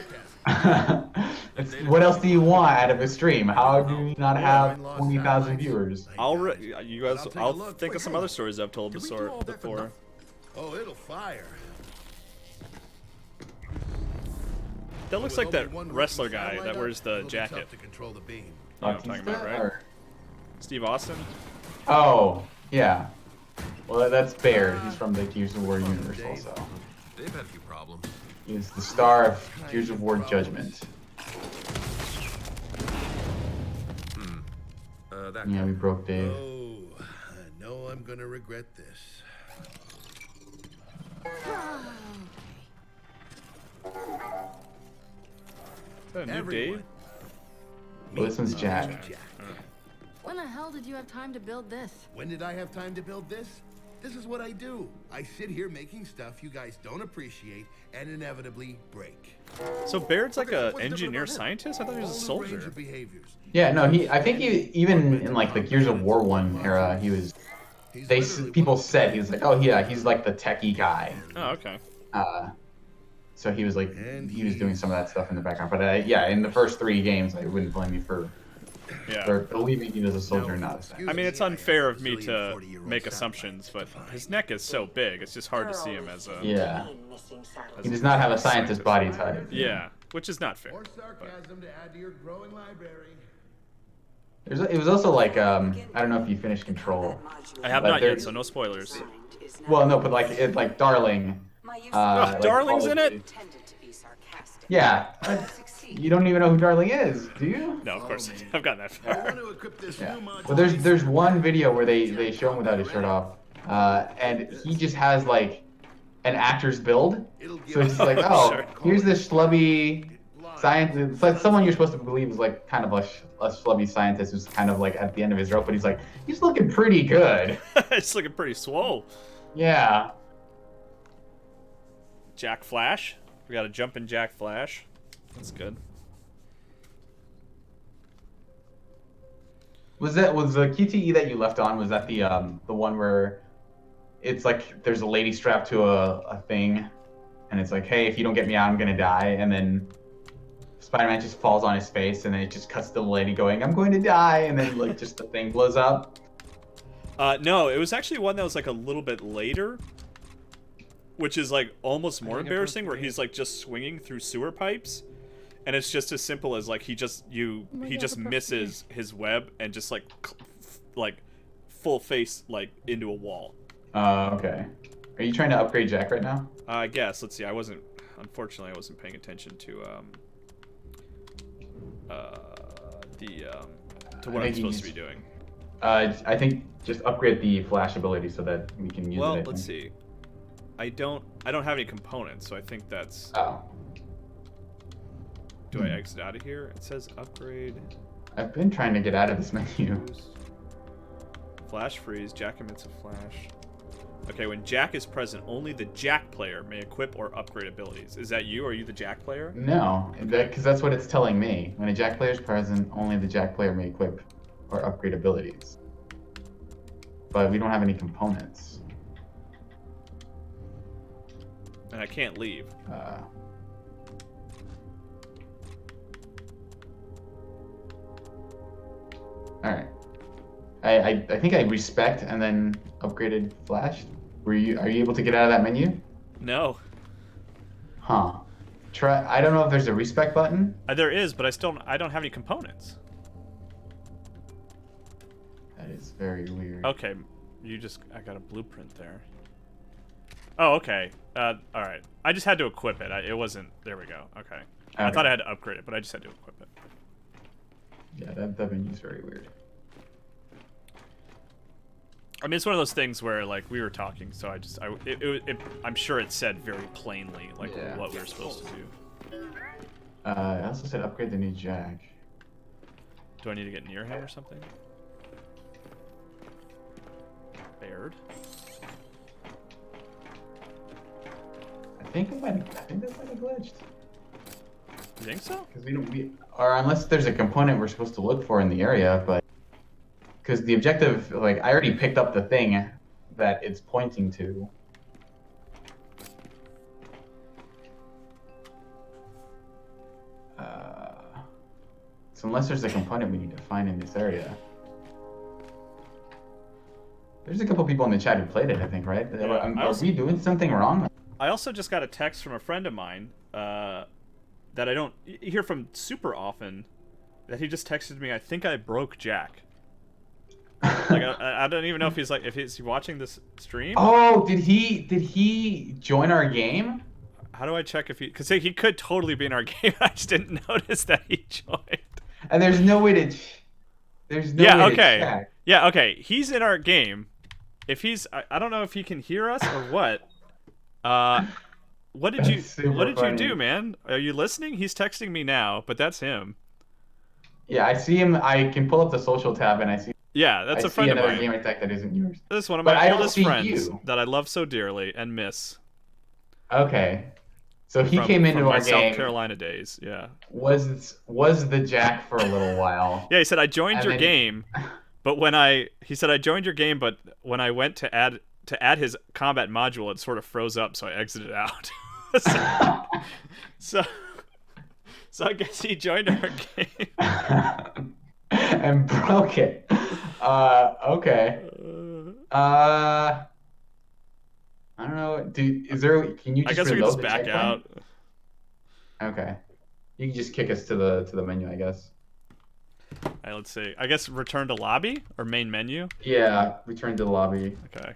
What else do you want out of a stream? How do you not have 20,000 viewers? I'll think of some other stories I've told before. Oh, it'll fire. That looks like that wrestler guy that wears the jacket. You know what I'm talking about, right? Steve Austin? Oh, yeah. Well, that's Baird. He's from the Gears of War universe also. They've had a few problems. He's the star of Gears of War Judgment. Yeah, we broke Dave. Oh, I know I'm gonna regret this. Is that a new Dave? Well, this one's Jack. When the hell did you have time to build this? When did I have time to build this? This is what I do. I sit here making stuff you guys don't appreciate and inevitably break. So Baird's like a engineer scientist? I thought he was a All the range soldier. of behaviors. Yeah, no, I think he, even in like the Gears of War 1 era, he was, people said he was like, oh yeah, he's like the techie guy. Oh, okay. So he was like, he was doing some of that stuff in the background. But yeah, in the first 3 games, I wouldn't blame you for believing he was a soldier or not. I mean, it's unfair of me to make assumptions, but his neck is so big, it's just hard to see him as a... Yeah. He does not have a scientist body type. Yeah, which is not fair. More sarcasm to add to your growing library. It was also like, I don't know if you finished Control. I have not yet, so no spoilers. Well, no, but like Darling. Like Darling's in it? Yeah. You don't even know who Darling is, do you? No, of course. I've gotten that far. Yeah. Well, there's one video where they show him without his shirt off, and he just has like an actor's build. So it's just like, oh, Sure. Here's this schlubby scientist. It's like someone you're supposed to believe is like kind of a schlubby scientist who's kind of like at the end of his rope, but he's looking pretty good. It's looking pretty swole. Yeah. Jack Flash. We got a jumping Jack Flash. That's good. Was the QTE that you left on? Was that the one where it's like there's a lady strapped to a thing, and it's like, hey, if you don't get me out, I'm gonna die, and then Spider-Man just falls on his face, and then it just cuts to the lady going, I'm going to die, and then like just the thing blows up. No, it was actually one that was like a little bit later, which is like almost more embarrassing, where he's like just swinging through sewer pipes, and it's just as simple as like he just misses his web and just like full face like into a wall. Okay. Are you trying to upgrade Jack right now? I guess. Let's see. Unfortunately, I wasn't paying attention to what I'm supposed to be doing. I think just upgrade the flash ability so that we can use it. Well, let's see. I don't have any components, so I think that's... Oh. Do I exit out of here? It says upgrade. I've been trying to get out of this menu. Flash freeze. Jack emits a flash. Okay, when Jack is present, only the Jack player may equip or upgrade abilities. Is that you? Are you the Jack player? No, because that's what it's telling me. When a Jack player is present, only the Jack player may equip or upgrade abilities. But we don't have any components. And I can't leave. Alright. I think I respect and then upgraded Flash. Are you able to get out of that menu? No. Huh. I don't know if there's a respect button. There is, but I don't have any components. That is very weird. Okay, I got a blueprint there. Oh, okay. All right. I just had to equip it. It wasn't. There we go. Okay. I thought I had to upgrade it, but I just had to equip it. Yeah, that menu's very weird. I mean, it's one of those things where, like, we were talking, so I'm sure it said very plainly, like, what we were supposed to do. I also said upgrade the new jack. Do I need to get near him or something? Baird? I think that might have glitched. You think so? Because or unless there's a component we're supposed to look for in the area, but because the objective, like, I already picked up the thing that it's pointing to. So unless there's a component we need to find in this area. There's a couple people in the chat who played it, I think, right? Yeah, Are we doing something wrong? I also just got a text from a friend of mine that I don't hear from super often. That he just texted me. I think I broke Jack. Like I don't even know if he's watching this stream. Oh, did he join our game? How do I check if because he could totally be in our game. I just didn't notice that he joined. And there's no way to. There's no way to check. Yeah, okay. He's in our game. If he's, I don't know if he can hear us or what. What did you do, man? Are you listening? He's texting me now, but that's him. Yeah, I see him. I can pull up the social tab and I see. Yeah, that's a friend of mine. I see another gamer tag that isn't yours. This is one of my oldest friends that I love so dearly and miss. Okay. So he came into our game. South Carolina days, yeah. Was the Jack for a little while. Yeah, he said I joined your game, but he said I joined your game, but when I went to add his combat module, it sort of froze up, so I exited out. so I guess he joined our game and broke it. Okay. I don't know. Can you just I guess we can just back out. Okay. You can just kick us to the menu, I guess. All right, let's see. I guess return to lobby or main menu? Yeah, return to the lobby. Okay.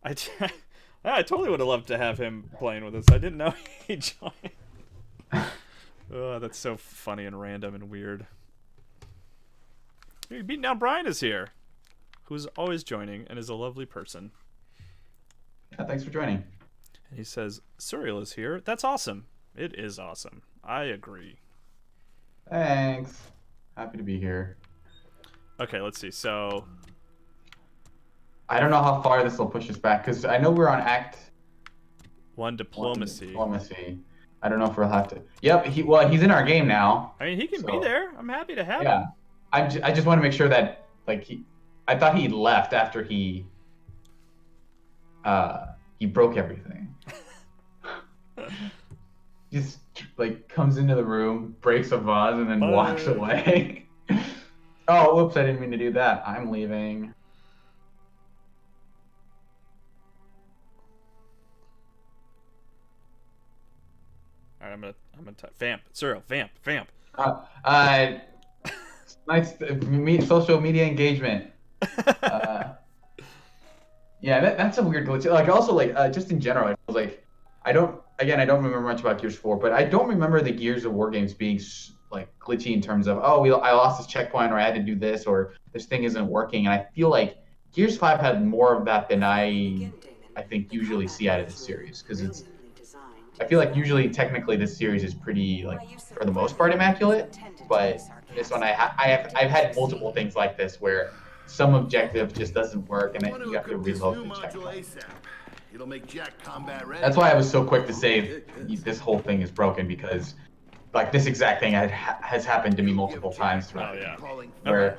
I totally would have loved to have him playing with us. I didn't know he joined. Oh, that's so funny and random and weird. Hey, Beating Down Brian is here, who's always joining and is a lovely person. Yeah, thanks for joining. And he says, Suriel is here. That's awesome. It is awesome. I agree. Thanks. Happy to be here. Okay, let's see. So I don't know how far this will push us back, because I know we're on Act 1 Diplomacy. Diplomacy. I don't know if we'll have to. Yep. He's in our game now. I mean, he can be there. I'm happy to have him. Yeah. I just want to make sure that, like, I thought he left after he broke everything. Just like comes into the room, breaks a vase, and then walks away. Oh, whoops! I didn't mean to do that. I'm leaving. All right, I'm gonna vamp. Suriel, vamp. Nice social media engagement. Yeah, that's a weird glitch. Like, also, like, just in general, I was like, I don't remember much about Gears 4, but I don't remember the Gears of War games being like glitchy in terms of, I lost this checkpoint, or I had to do this, or this thing isn't working. And I feel like Gears 5 had more of that than I think usually see out of this series, because I feel like usually technically this series is pretty, like, for the most part, immaculate, but this one I've had multiple things like this where some objective just doesn't work, and then you have to reload the checkpoint. It'll make Jack combat ready. That's why I was so quick to say this whole thing is broken, because, like, this exact thing has happened to me multiple times. Where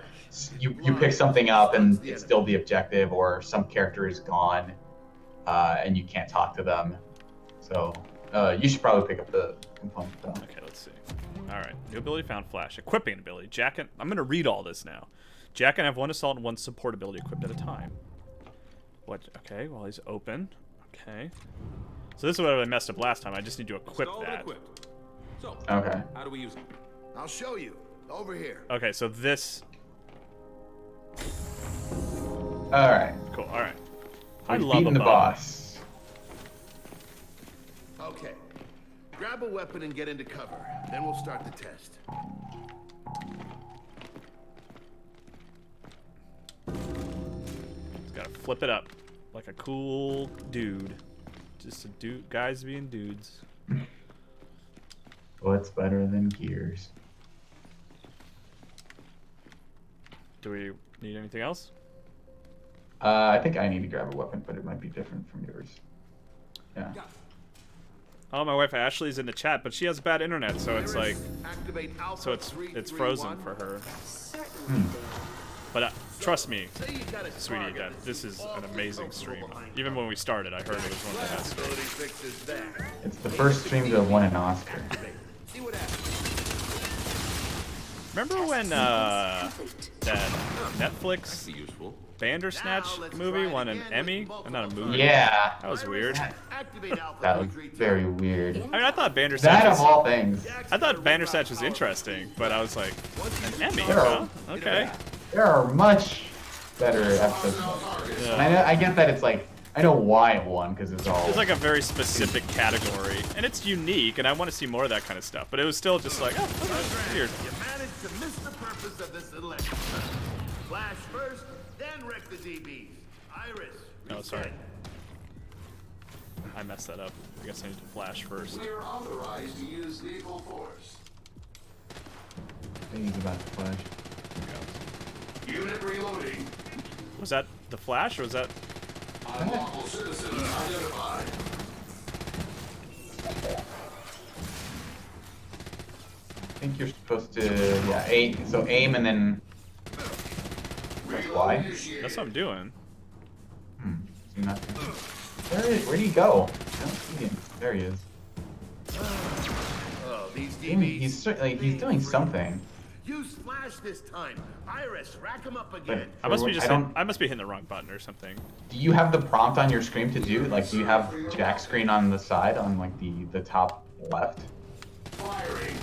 you pick something up and it's still the objective, or some character is gone, and you can't talk to them. So you should probably pick up the component. Okay, let's see. All right, new ability found. Flash equipping ability. Jack and I'm gonna read all this now. Jack can have one assault and one support ability equipped at a time. What? Okay, well, he's open. Okay. So this is what I messed up last time. I just need to equip that. So, okay. How do we use it? I'll show you. Over here. Okay, so this. All right. Cool. All right. We've beaten the boss. grab a weapon and get into cover. Then we'll start the test. Just gotta flip it up like a cool dude. Just a dude, guys being dudes. What's better than Gears? Do we need anything else? I think I need to grab a weapon, but it might be different from yours. Yeah. Oh, my wife Ashley's in the chat, but she has bad internet, so it's like, Activate Alpha so it's frozen 331. for her. Certainly do. But trust me, Say you got a sweetie, target. that this is an amazing stream. Even when we started, I heard it was one of the best Ability streams. fixes that. It's the first stream to have won an Oscar. See what happens. Remember when that Netflix Bandersnatch movie won an Emmy? Not a movie. Yeah. That was weird. Activate Alpha That was 331. very weird. I mean, I thought Bandersnatch That of was, all things. I thought Bandersnatch was interesting, but I was like, an Emmy, There huh? are- Okay. There are much better episodes. And I get that it's like, I know why it won, because it's all... It's like a very specific category, and it's unique, and I want to see more of that kind of stuff. But it was still just like, oh, that's weird. You managed to miss the purpose of this election. Flash first, then wreck the DBs. Iris. Oh, sorry. reset. I messed that up. I guess I need to flash first. We are authorized to use lethal force. I think he's about to flash. Unit reloading. Was that the flash, or was that... Unlawful citizens identified. I think you're supposed to, yeah, aim, so aim and then... Why? That's what I'm doing. See nothing. Where do you go? I don't see him. There he is. Oh, these He's DBs. he's doing something. Use Flash this time. Iris, rack them up again. I must be just I don't- I must be hitting the wrong button or something. Do you have the prompt on your screen to do? Like, do you have Jack screen on the side, on like the top left? Firing.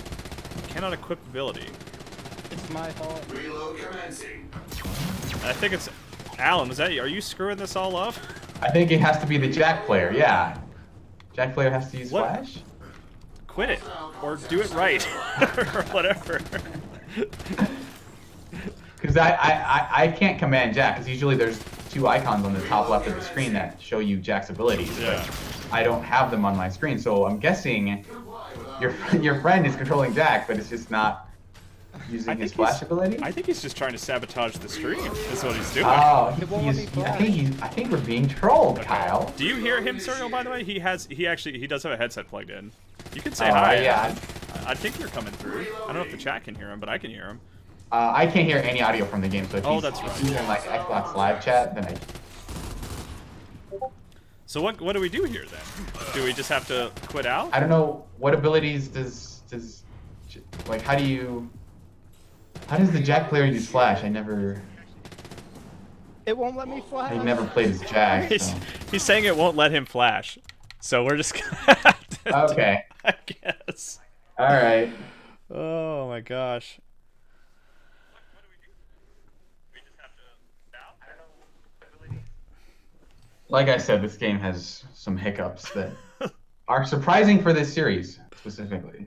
Cannot equip ability. It's my fault. Reload commencing. I think it's Alan. Was that you? Are you screwing this all up? I think it has to be the Jack player. Yeah, Jack player has to use What? Flash. Quit it or do it right or whatever. Because I can't command Jack, because usually there's two icons on the top left of the screen that show you Jack's abilities. Yeah. But I don't have them on my screen, so I'm guessing your friend is controlling Jack, but it's just not using his Flash ability. I think he's just trying to sabotage the stream. That's what he's doing. Oh, It won't let me flash. I think we're being trolled, Kyle. Do you hear him, Suriel? By the way, he does have a headset plugged in. You can say Oh, hi. yeah. I think you're coming through. I don't know if the chat can hear him, but I can hear him. I can't hear any audio from the game, so if Oh, he's that's right. using like Xbox Live chat, then So what do we do here then? Do we just have to quit out? I don't know what abilities does like how does the Jack player use Flash? I never It won't let me flash. played as Jack. So. He's saying it won't let him flash. So we're just gonna have to Okay. I guess. All right. Oh my gosh. Like I said, this game has some hiccups that are surprising for this series specifically.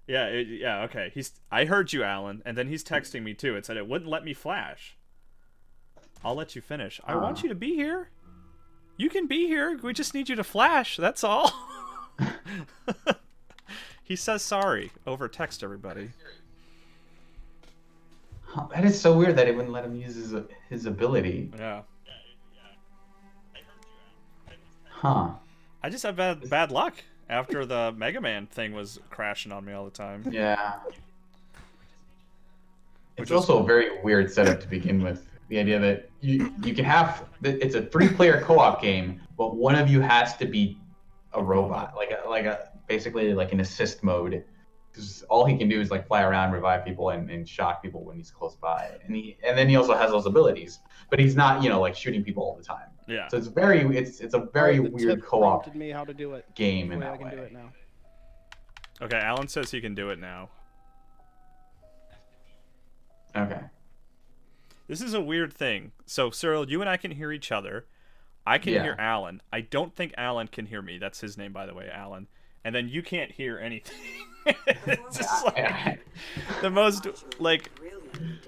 Yeah, okay. I heard you, Alan, and then he's texting me too. It said it wouldn't let me flash. I'll let you finish. I want you to be here. You can be here. We just need you to flash. That's all. He says sorry over text, everybody. That is so weird that it wouldn't let him use his ability. Yeah. Huh. I just have bad luck after the Mega Man thing was crashing on me all the time. Yeah. It's also a very weird setup to begin with. The idea that you can have it's a 3-player co-op game, but one of you has to be a robot, like a basically like an assist mode. Because all he can do is like fly around, revive people, and shock people when he's close by. And then he also has those abilities, but he's not like shooting people all the time. Yeah. So it's a very The weird tip co-op prompted me how to do it. game in The way that I can way. do it now. Okay, Alan says he can do it now. Okay. This is a weird thing. So, Suriel, you and I can hear each other, I can Yeah. hear Alan. I don't think Alan can hear me. That's his name, by the way, Alan. And then you can't hear anything. It's just like the most like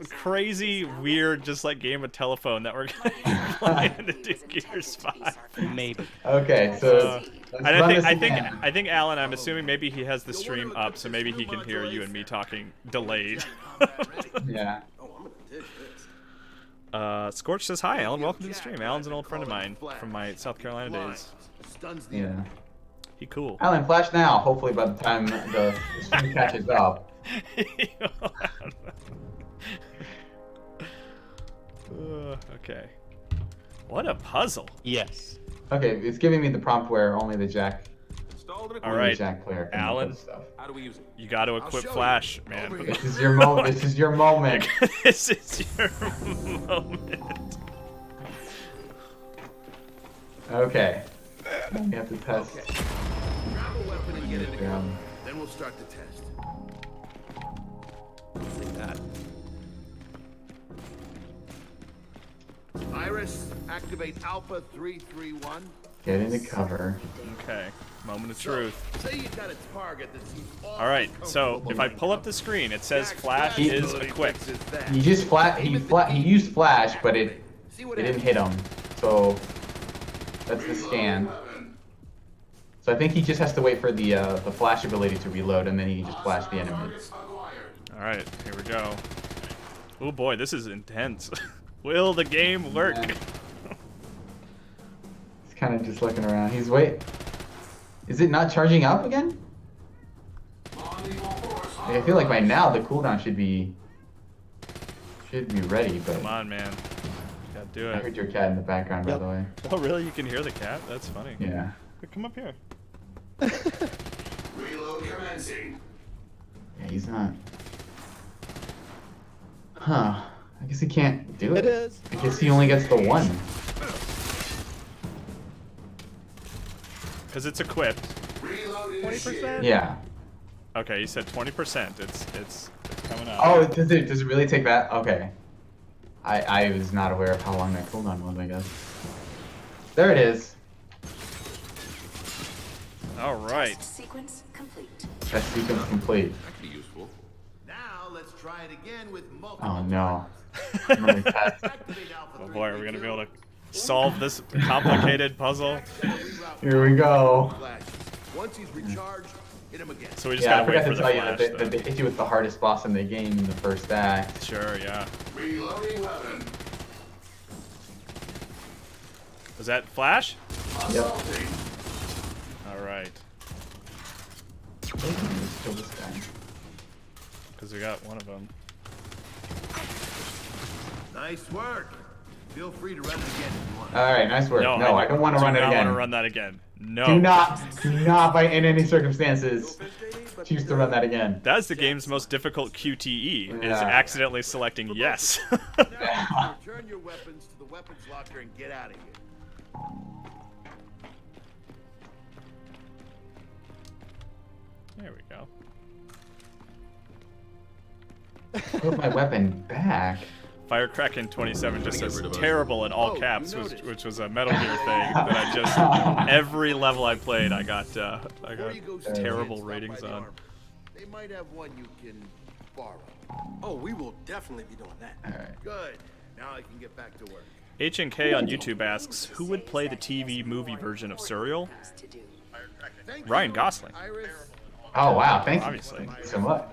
crazy, weird, just like game of telephone that we're gonna play to do Gears 5. Maybe. Okay, so let's And run I this think again. Alan, I'm assuming maybe he has the stream up, so maybe he can hear you and me talking delayed. Yeah. Scorch says hi, Alan. Welcome to the stream. Alan's an old friend of mine from my South Carolina days. Yeah. He cool. Alan, flash now. Hopefully by the time the stream catches up. Okay. What a puzzle. Yes. Okay, it's giving me the prompt where only the Jack. All right, Jack player can Alan. look at stuff. How do we use it? You got to equip Flash, man. This is your moment. This is your moment. This is your moment. Okay. Now we have to test. Grab a weapon and get into cover. Um, Then we'll start the test. Like that. Iris, activate Alpha 331. Get into cover. Okay, moment of truth. Say you got a target that seems All right, so if I pull up the screen, it says Flash is equipped. He just he used flash, but it didn't hit him. So that's the scan. So I think he just has to wait for the flash ability to reload, and then he can just flash the enemy. All right, here we go. Oh boy, this is intense. Will the game work? Yeah. He's kind of just looking around. He's wait. Is it not charging up again? I feel like by now the cooldown should be ready, but Come on, man. Gotta do I it. heard your cat in the background, by the way. Oh, really? You can hear the cat? That's funny. Yeah. Come up here. Reload commencing. Yeah, he's not. Huh. I guess he can't do it. It is. I guess he only gets the one. Because it's equipped. 20%. Yeah. Okay, you said 20%. It's coming out. Oh, does it really take that? Okay. I was not aware of how long that cooldown was, I guess. There it is. All right. Sequence complete. That sequence complete. That could be useful. Now let's try it again with multiple. Oh no. Really fast. Activate Alpha Oh boy, are we gonna be able to solve this complicated puzzle? Here we go. flashes. Once he's recharged, hit him again. So we just Yeah, I gotta wait forgot for to the tell you flash. that they hit you with the hardest boss in the game in the first act. Sure, yeah. Reloading weapon. Was that Flash? Assaulting. All right. Let's kill this guy. Because we got one of them. Nice work. Feel free to run it again if you want. All right, nice work. No, I don't want to run it Do not again. want to run that again. No. Do not, by in any circumstances, choose to run that again. That's the game's most difficult QTE, is Yeah. accidentally selecting yes. Now, return your weapons to the weapons locker and get out of here. There we go. Put my weapon back. Firecrackin27 just says terrible in all caps, which was a Metal Gear thing that I just every level I played I got terrible ratings on. They might have one you can borrow. Oh, we will definitely be doing that. All right. Good. Now I can get back to work. HNK on YouTube asks, who would play the TV movie version of Suriel? Thank Ryan you, Gosling. Iris. Oh wow, thank you Obviously. so much.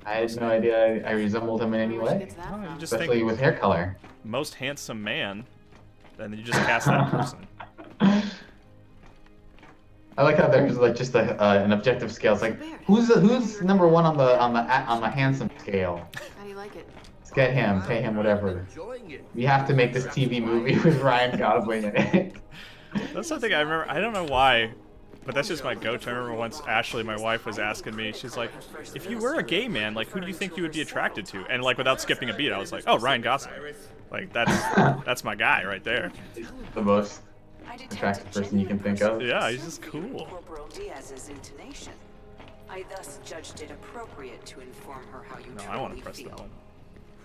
I had no idea I resembled him in any way, Oh, you just especially think with hair color. most handsome man, then you just cast that person. I like how there's like just an objective scale. It's like who's number one on the handsome scale? How do you like it? Let's get him, pay him whatever. Enjoying it. We have to make this TV movie with Ryan Gosling in it. That's something I remember. I don't know why, but that's just my go-to. I remember once Ashley, my wife, was asking me. She's like, "If you were a gay man, like, who do you think you would be attracted to?" And like, without skipping a beat, I was like, "Oh, Ryan Gosling. Like, that's my guy right there." The most attractive person you can think of. Yeah, he's just cool. Corporal Diaz's intonation. I thus judged it appropriate to inform her how you No, I want truly to press feel. that one.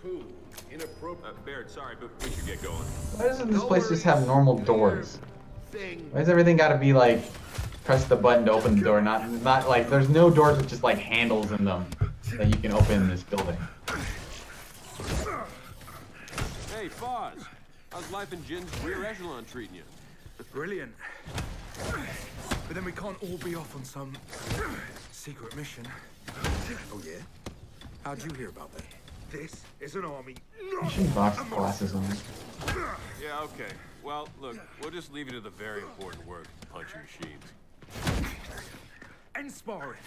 Cool. Inappropriate. Baird, sorry, but we should get going. Why doesn't this place just have normal doors? Why does everything gotta be like, press the button to open the door? Not like, there's no doors with just like handles in them that you can open in this building. Hey, Foz. How's life in Jin's rear echelon treating you? Brilliant. But then we can't all be off on some secret mission. Oh, yeah? How'd you hear about that? This is an army. You should box glasses on. Yeah, okay. Well, look, we'll just leave you to the very important work, punching machines. And sparring.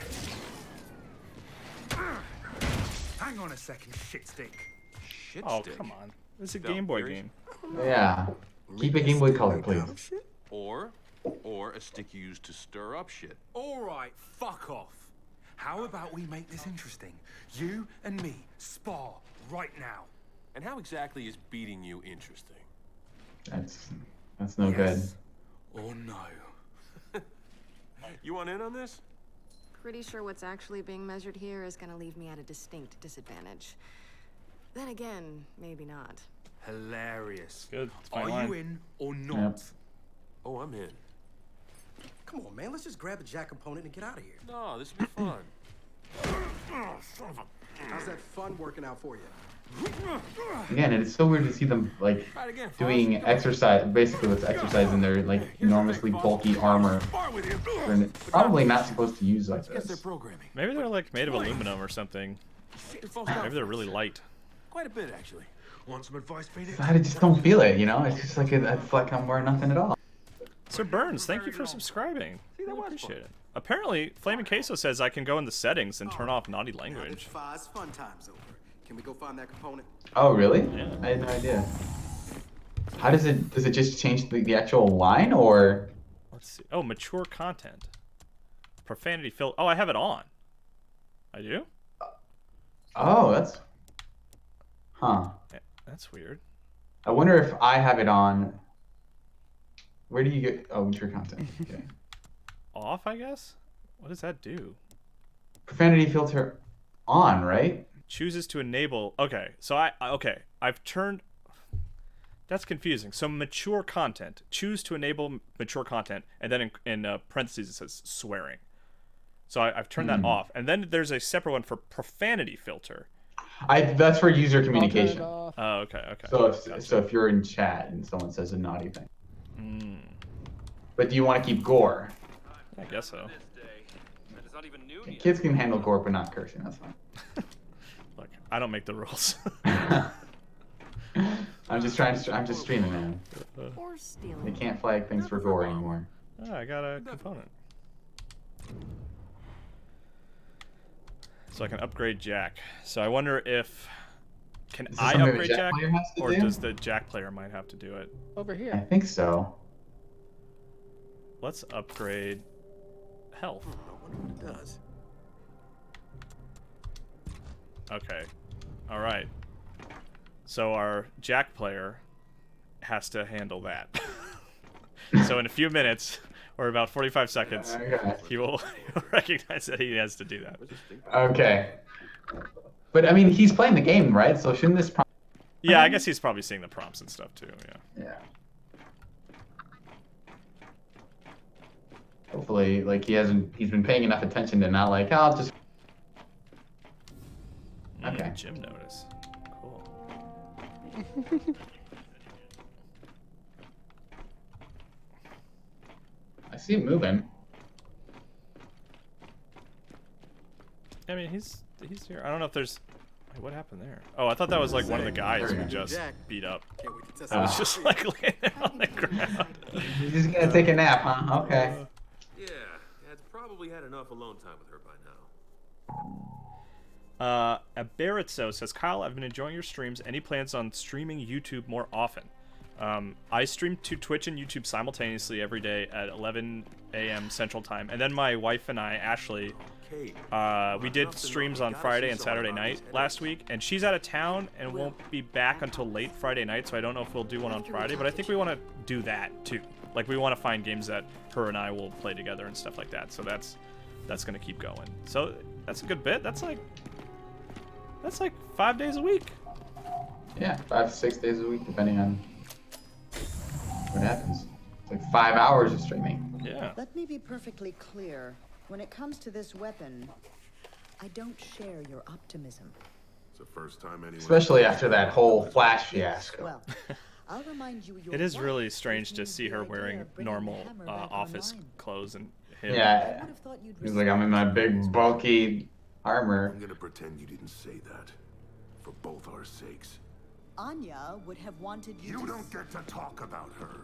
Hang on a second, shit stick. Shit Oh, stick. come on. This is a Game Boy game. Yeah. Keep it Game Boy Color, please. Or a stick you use to stir up shit. All right, fuck off. How about we make this interesting? You and me spar right now. And how exactly is beating you interesting? That's no good. Or no. You want in on this? Pretty sure what's actually being measured here is gonna leave me at a distinct disadvantage. Then again, maybe not. Hilarious. Good. It's my Are line. you in or not? Yep. Oh, I'm in. Come on, man. Let's just grab the jack component and get out of here. No, this will be fun. How's that fun working out for you? Again, it's so weird to see them like doing exercise, basically what's exercise in their like enormously bulky armor. They're probably not supposed to use like Guess they're this. programming. Maybe they're like made of aluminum or something. Maybe they're really light. Quite a bit, actually. Want some advice, Phoenix? I just don't feel it, you know? It's just like it's like I'm wearing nothing at all. Sir Burns, thank you for subscribing. Really appreciate it. Apparently, Flamin' Queso says I can go in the settings and turn off naughty language. Five's fun time's over. Can we go find that component? Oh, really? Yeah. I had no idea. How does it just change the actual line, or? Let's see. Oh, mature content. Profanity filter. Oh, I have it on. I do? Oh, that's... Huh. Yeah, that's weird. I wonder if I have it on... Where do you get... Oh, mature content. Okay. Off, I guess? What does that do? Profanity filter on, right? Chooses to enable... Okay, so I've turned... That's confusing. So mature content. Choose to enable mature content, and then in parentheses it says swearing. So I've turned that off. And then there's a separate one for profanity filter. That's for user communication. Oh, okay. So if you're in chat and someone says a naughty thing. But do you want to keep gore? I guess so. Kids can handle gore but not cursing, that's fine. Look, I don't make the rules. I'm just streaming, man. Or stealing. They can't flag things for gore anymore. Oh, I got a component. So I can upgrade Jack. So I wonder if... Can I something upgrade the Jack? player has to Or do? does the Jack player might have to do it? Over I here. think so. Let's upgrade health. I wonder what it does. Okay. Alright. So our Jack player has to handle that. So in a few minutes, or about 45 seconds, Okay. he will recognize that he has to do that. Okay. But I mean, he's playing the game, right? So shouldn't this prompt... Yeah, I guess he's probably seeing the prompts and stuff too, yeah. Yeah. Hopefully, like he's been paying enough attention to not like, oh, I'll just... Okay. Gym notice. Cool. I see him moving. I mean, he's here. I don't know if there's... Wait, what happened there? Oh, I thought that was like one of the guys we just beat up. I was just like laying there on the ground. He's just gonna take a nap, huh? Okay. Yeah, Dad's probably had enough alone time with her by now. Aberitso says, Kyle, I've been enjoying your streams. Any plans on streaming YouTube more often? I stream to Twitch and YouTube simultaneously every day at 11 a.m. Central Time. And then my wife and I, Ashley, we did streams on Friday and Saturday night last week. And she's out of town and won't be back until late Friday night, so I don't know if we'll do one on Friday. But I think we want to do that, too. Like, we want to find games that her and I will play together and stuff like that. So that's going to keep going. So that's a good bit. That's like 5 days a week. Yeah, 5 to 6 days a week, depending on what happens. It's like 5 hours of streaming. Yeah. Let me be perfectly clear. When it comes to this weapon, I don't share your optimism. It's the first time anyone... Especially after that whole Flash fiasco. Well, I'll remind you your It is really wife strange to refused see the her idea wearing of bringing the normal hammer back office online. clothes and him. Yeah, he's like, I'm in my big bulky armor. I'm gonna pretend you didn't say that. For both our sakes. Anya would have wanted you You to... don't get to talk about her.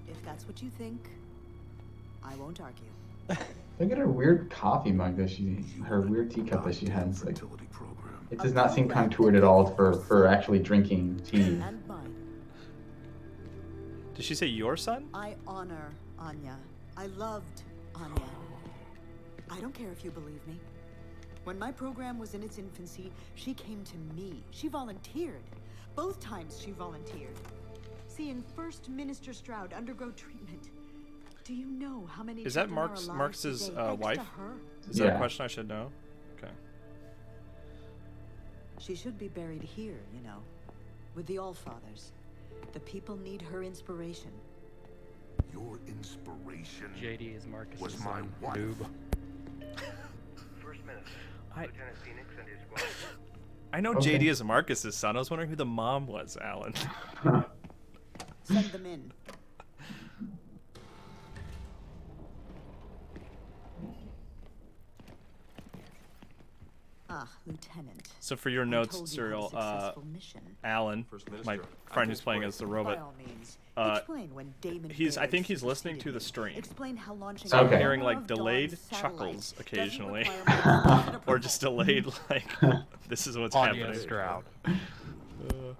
If that's what you think, I won't argue. Look at her weird coffee mug that her weird teacup that she has. Like, it does not seem contoured at all for actually drinking tea. And mine. Did she say your son? I honor Anya. I loved Anya. I don't care if you believe me. When my program was in its infancy, she came to me. She volunteered. Both times she volunteered. Seeing First Minister Stroud undergo treatment. Do you know how many Is that children are alive Marx's today, next wife? to her? Is that a question I should know? Okay. She should be buried here, you know, with the Allfathers. The people need her inspiration. Your inspiration JD is Marcus. was my wife. First Minister, I- Lieutenant Phoenix and his squad. I know Okay. JD is Marcus's son. I was wondering who the mom was, Alan. Send them in. Ah, Lieutenant. So for your I notes, told you how Suriel, successful mission. Alan, First my Minister, friend I who's can playing explain. as the By robot, all means, explain when Damon I think Baird he's listening to the superseded me. stream. Explain how launching So I'm Okay. hearing like Hammer of Dawn delayed satellite chuckles doesn't occasionally, require my permission or just approval. delayed like, this is what's Anya happening. Stroud.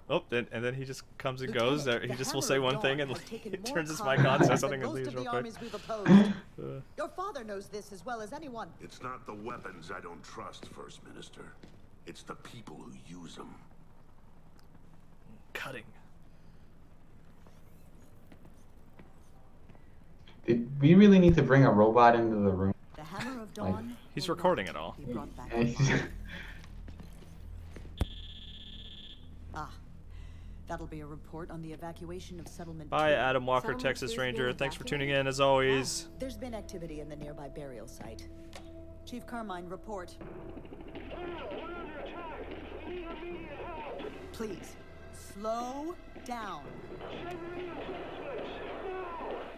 And then he just comes and Lieutenant, goes. There, he the just will Hammer say of one Dawn thing and has taken he more turns his mic combat on, says than something, and most leaves of the real quick. armies we've opposed. Your father knows this as well as anyone. It's not the weapons I don't trust, First Minister. It's the people who use them. Cutting. Did we really need to bring a robot into the room? The Hammer of Dawn. He's will recording not it all. be brought back Yeah, he's- online. Ah, that'll be a report on the evacuation of settlement. Bye, 2. Adam Walker, Settlement Texas is Ranger. being Thanks for tuning evacuated? in as always. Ah, there's been activity in the nearby burial site. Chief Carmine, report. Please, slow down.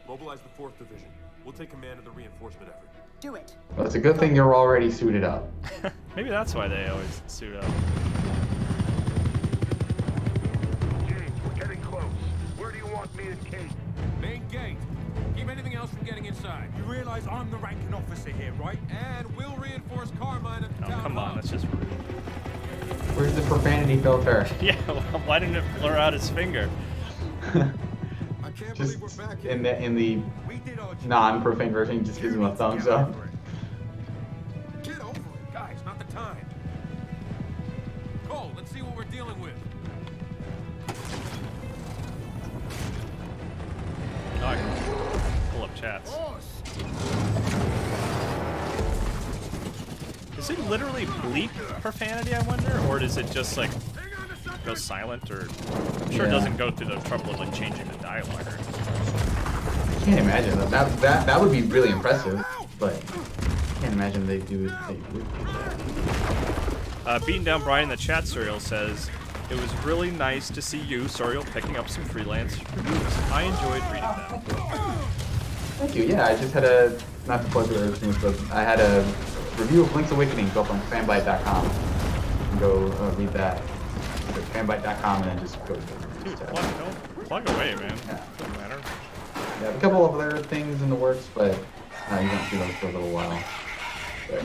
Mobilize the 4th Division. We'll take command of the reinforcement effort. Do it. Well, it's a good thing you're already suited up. Maybe that's why they always suit up. James, we're getting close. Where do you want me and Kate? Main gate. Keep anything else from getting inside. You realize I'm the ranking officer here, right? And we'll reinforce Carmine at the Oh, town come on, hall. that's just rude. Where's the profanity filter? Yeah, well, why didn't it blur out his finger? I can't Just believe we're back here. in the We did our job. non-profane version, just gives him a thumbs up. Get over it. Guys, not the time. Cole, let's see what we're dealing with. Oh, I can pull up chats. Does it literally bleep profanity, I wonder? Or does it just like go silent? Or I'm sure it Yeah. doesn't go through the trouble of like changing the dialogue or anything. I can't imagine that would be really impressive, but I can't imagine they would do that. Beating Down Brian in the chat, Suriel says, it was really nice to see you, Suriel, picking up some freelance reviews. I enjoyed reading them. Thank you. Yeah, I just had not to plug the originals, but I had a review of Link's Awakening built on fanbyte.com. You can go read that. Go to fanbyte.com and then just go to the reviews tab. Plug away, man. Yeah. Doesn't matter. Yeah, I have a couple of other things in the works, but you won't see those for a little while. But,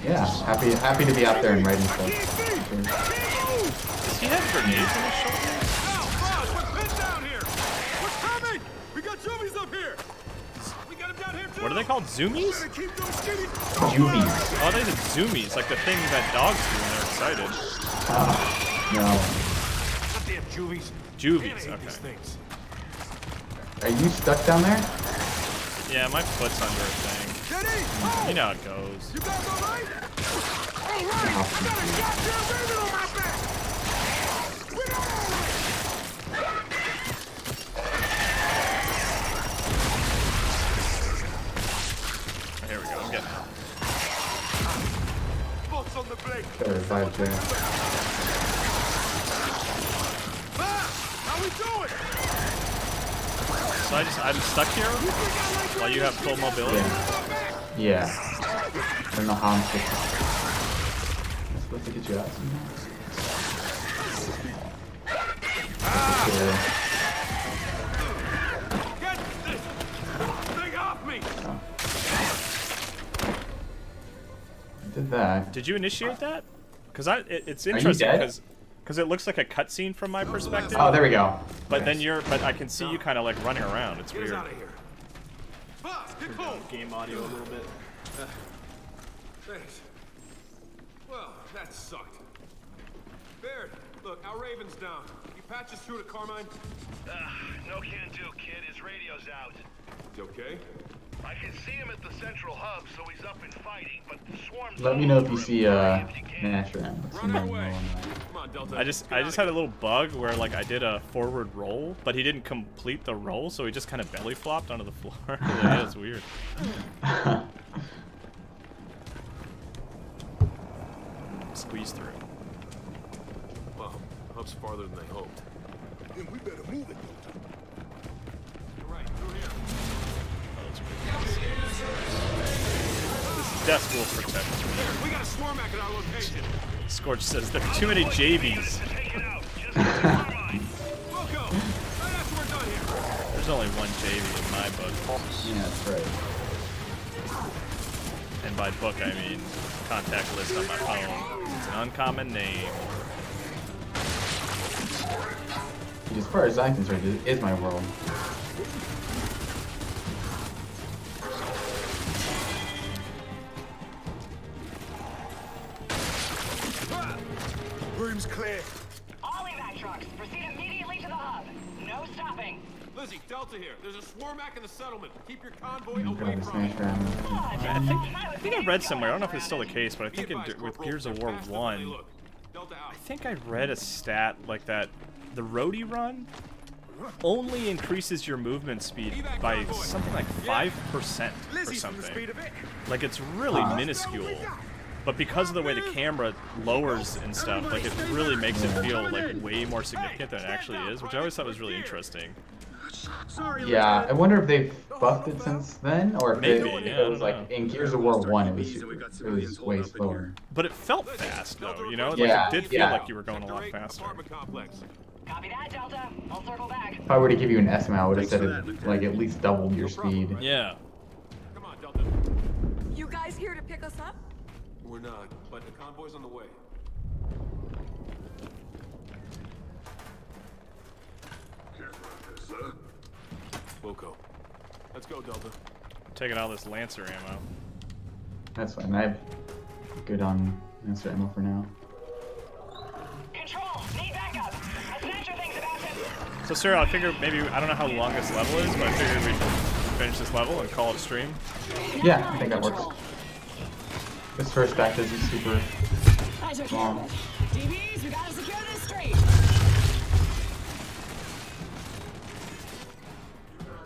yeah, happy to be out there and writing stuff. Does he have grenades in his shoulder? We're pinned down here. We're coming. We got zombies up here. We got them down here too. What are they called? Zoomies? Keep those skinnies. Juvies. Oh, they said zoomies, like the thing that dogs do when they're excited. No. Goddamn juvies. Juvies, These okay. things. Are you stuck down there? Yeah, my foot's under a thing. You know how it goes. You guys all right? All right. Got a goddamn raven on my there. How we doing? So I'm stuck here while you have full mobility? Yeah. I don't know how I'm supposed to get you out somehow. Get this thing off me! I did that. Did you initiate that? Because it's Are you interesting dead? because it looks like a cutscene from my perspective. Oh, there we go. But then but I can see you kind of like running around. It's weird. Game audio a little bit. Thanks. Well, that sucked. Baird, look, our Raven's down. You patch us through to Carmine? No can do, kid. His radio's out. It's okay? I can see him at the central hub, so he's up and fighting, but the swarm's Let me know if you see Nasher. I just had a little bug where like I did a forward roll, but he didn't complete the roll, so he just kind of belly flopped onto the floor. Yeah, it's weird. Squeeze through. Well, hub's farther than they hoped. Then we better move it. You're right, through here. This desk will protect me. We got a Swarmack at our location. Scorch says there are too many JVs. We'll go. Right after we're done here. There's only one JV in my book. Yeah, that's right. And by book, I mean contact list on my phone. It's an uncommon name. As far as I'm concerned, it is my world. Room's clear. All evac trucks, proceed immediately to the hub. No stopping. Lizzie, Delta here. There's a Swarmack in the settlement. Keep your convoy Grab away this from it. Nasher ammo. I think I read somewhere. I don't know if it's still the case, but I think with Gears of War 1, I think I read a stat like that. The roadie run only increases your movement speed by something like 5% or something. Like it's really minuscule. But because of the way the camera lowers and stuff, like it really makes it feel like way more significant than it actually is, which I always thought was really interesting. Yeah, I wonder if they've buffed it since then, or if Maybe, it was like in Gears of War 1, it was way slower. But it felt fast though, you know? Like Yeah, it did feel like you were going a lot faster. Copy that, Delta. I'll circle back. If I were to give you an estimate, I would have said it like at least doubled your speed. Yeah. Come on, Delta. You guys here to pick us up? We're not, but the convoy's on the way. Wilco. Let's go, Delta. Taking all this Lancer ammo. That's fine. I have good on Lancer ammo for now. Control, need backup. A snatcher thinks about it. So Suriel, I figured maybe, I don't know how long this level is, but I figured we'd finish this level and call it a stream. Yeah, I think that works. This first act isn't super long. DBs, we gotta secure this street.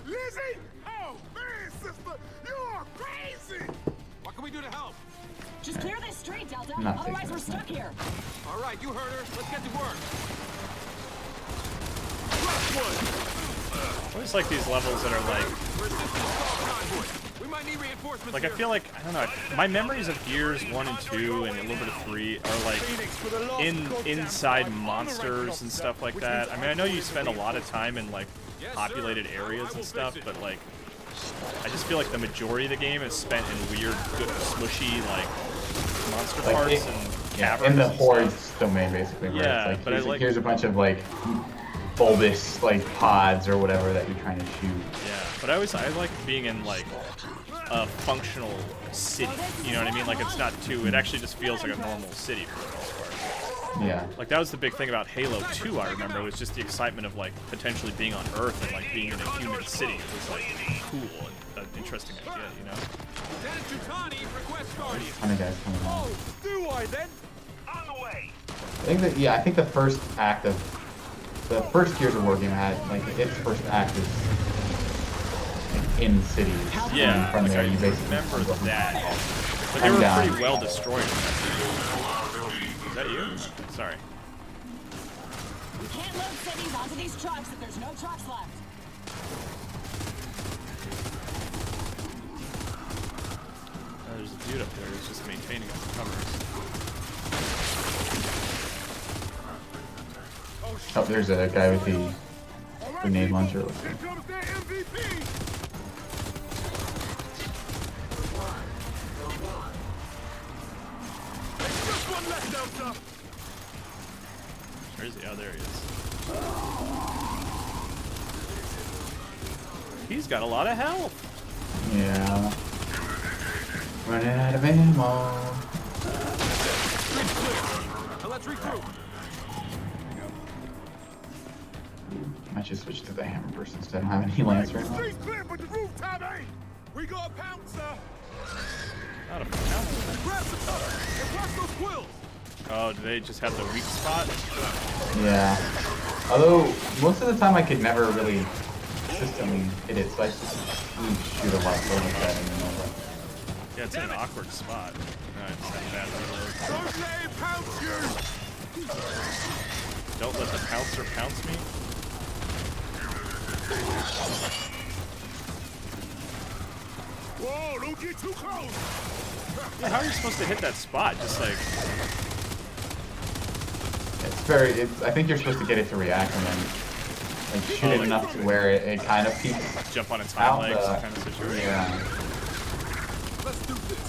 Lizzie! Oh, man, sister, you are crazy! What can we do to help? Just clear this street, Delta. Not Otherwise, taking we're this stuck here. All right, you heard her. Let's get to work. I always like these levels that are like I feel like, I don't know, my memories of Gears 1 and 2 and a little bit of 3 are like inside monsters and stuff like that. I mean, I know you spend a lot of time in like populated areas and stuff, but like I just feel like the majority of the game is spent in weird, good, smushy like monster Like parts it- and Yeah, caverns. in the and stuff. Hordes domain, basically. Where Yeah, it's like, but I like- here's a bunch of like bulbous like pods or whatever that you're trying to shoot. Yeah, but I like being in like a functional city. You know what I mean? Like it's not too. It actually just feels like a normal city for the most part. Yeah. Like that was the big thing about Halo 2. I remember was just the excitement of like potentially being on Earth and like being in a human city. It was like cool and an interesting idea, you know? Kind of guys coming on. Do I then? On the way. I think the first act of the first Gears of War game had like its first act is like, in cities. Yeah, and from like there I you basically remember that. But they I'm were down. pretty well destroyed in that. Is that you? Sorry. We can't load cities onto these trucks if there's no trucks left. There's a dude up there who's just maintaining his covers. Oh, there's a guy with the grenade launcher. Where is he? Oh, there he is. He's got a lot of health. Yeah. Running out of ammo. Let's regroup. I should switch to the hammer burst instead. I don't have any lance right now. Clear, but the roof time ain't. We got a pounce, sir. Not a pounce. Grab some cover and watch those quills. Oh, do they just have the weak spot? Yeah. Although most of the time I could never really consistently hit it, so I just shoot a lot of like that and then over. Yeah, it's in an awkward spot. Alright, it's not bad reload. Don't let it pounce you. Don't let the pouncer pounce me. Whoa, don't get too close. Yeah, how are you supposed to hit that spot? Just like... I think you're supposed to get it to react and then like shoot it enough to where it kind of peeks. Jump on its hind legs kind of situation. Yeah. Let's do this.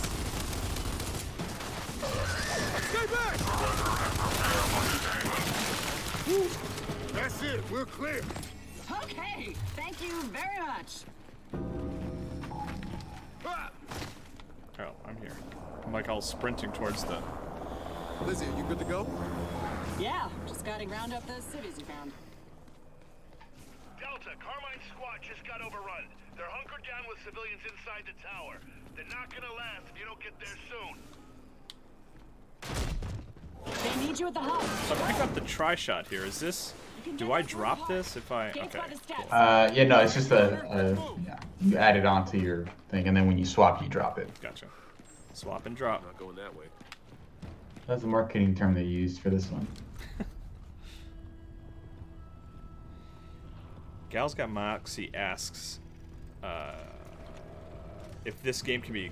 Stay back. Woo. That's it. We're clear. Okay, thank you very much. Oh, I'm here. I'm like all sprinting towards the... Lizzie, are you good to go? Yeah, just gotta round up those cities you found. Delta, Carmine's squad just got overrun. They're hunkered down with civilians inside the tower. They're not gonna last if you don't get there soon. They need you at the hub. So pick up the tri-shot here. Is this... Do I drop this if I... Okay. Cool. Yeah, no, it's just yeah. You add it onto your thing, and then when you swap, you drop it. Gotcha. Swap and drop. Not going that way. That's the marketing term they used for this one. Gal's Got Moxie asks if this game can be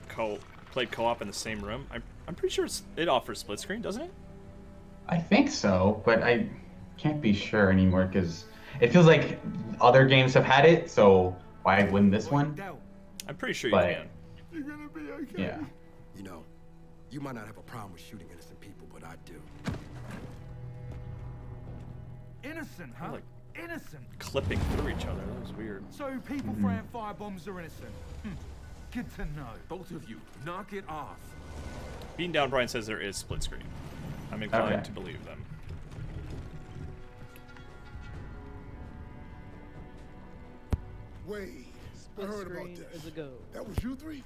played co-op in the same room. I'm pretty sure it offers split screen, doesn't it? I think so, but I can't be sure anymore because it feels like other games have had it, so why wouldn't this one? I'm pretty sure you can. You're gonna be okay. Yeah. You know, you might not have a problem with shooting innocent people, but I do. Innocent, huh? Like innocent. Clipping through each other. That was weird. So people throwing firebombs are innocent. Good to know. Both of you, knock it off. Bean Down Brian says there is split screen. I'm inclined to believe them. Wait, I heard about this. That was you three?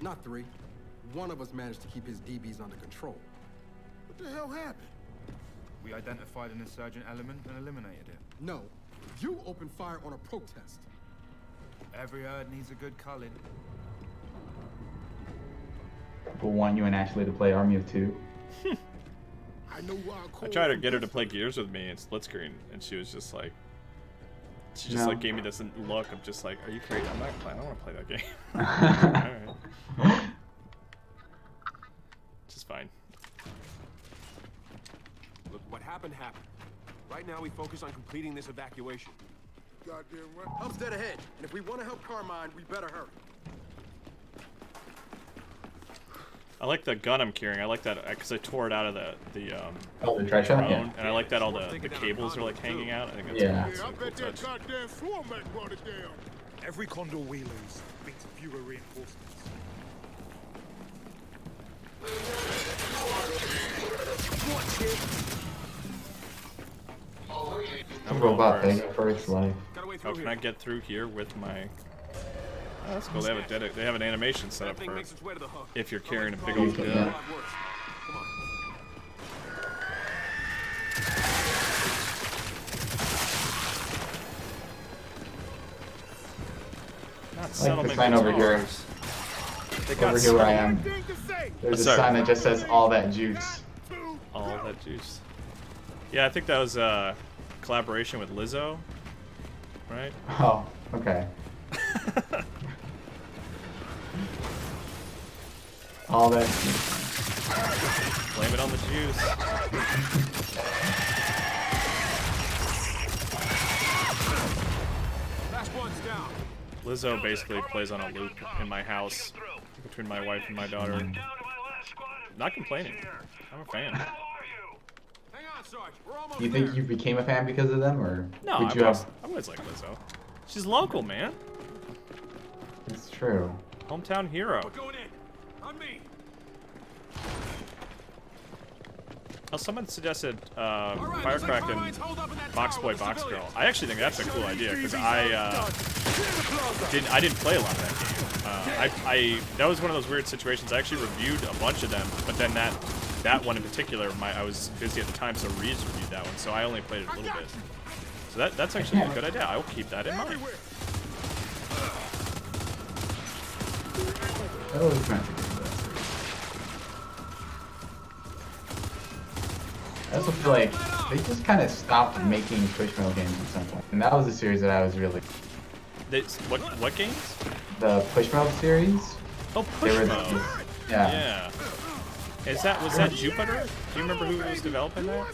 Not three. One of us managed to keep his DBs under control. What the hell happened? We identified an insurgent element and eliminated it. No, you opened fire on a protest. Every herd needs a good culling. People want you and Ashley to play Army of Two. I know why I tried to get her to play Gears with me in split screen, and she was just like, she just like gave me this look of just like, are you crazy? I'm not playing. I don't want to play that game. Alright. Which is fine. Look, what happened happened. Right now we focus on completing this evacuation. Goddamn right. Help's dead ahead, and if we want to help Carmine, we better hurry. I like the gun I'm carrying. I like that because I tore it out of the tri-shot, drone, yeah. and I like that all the cables are like hanging out. I think that's Yeah, cool. I bet that goddamn swarm mech brought it down. Every condor we lose means fewer reinforcements. Some robot begging for its life. Oh, can I get through here with my... Oh, that's cool. They have an animation set up for if you're carrying a big old gun. Yeah. Not Like the sign over here. Over here where I am. There's a sign that just says all that juice. All that juice. Yeah, I think that was a collaboration with Lizzo, right? Oh, okay. All that. Blame it on the juice. Lizzo basically plays on a loop in my house between my wife and my daughter. Not complaining. I'm a fan. Do you think you became a fan because of them, or No, did you have? I always like Lizzo. She's local, man. It's true. Hometown hero. Oh, someone suggested Firecrack and Boxboy Box Girl. I actually think that's a cool idea because I didn't play a lot of that game. That was one of those weird situations. I actually reviewed a bunch of them, but then that one in particular, I was busy at the time, so Reeves reviewed that one, so I only played it a little bit. So that's actually a good idea. I will keep that in mind. I also feel like they just kind of stopped making Pushmill games at some point, and that was a series that I was really. What games? The Pushmill series. Oh, Pushmill. Yeah. Was that Jupiter? Do you remember who was developing that?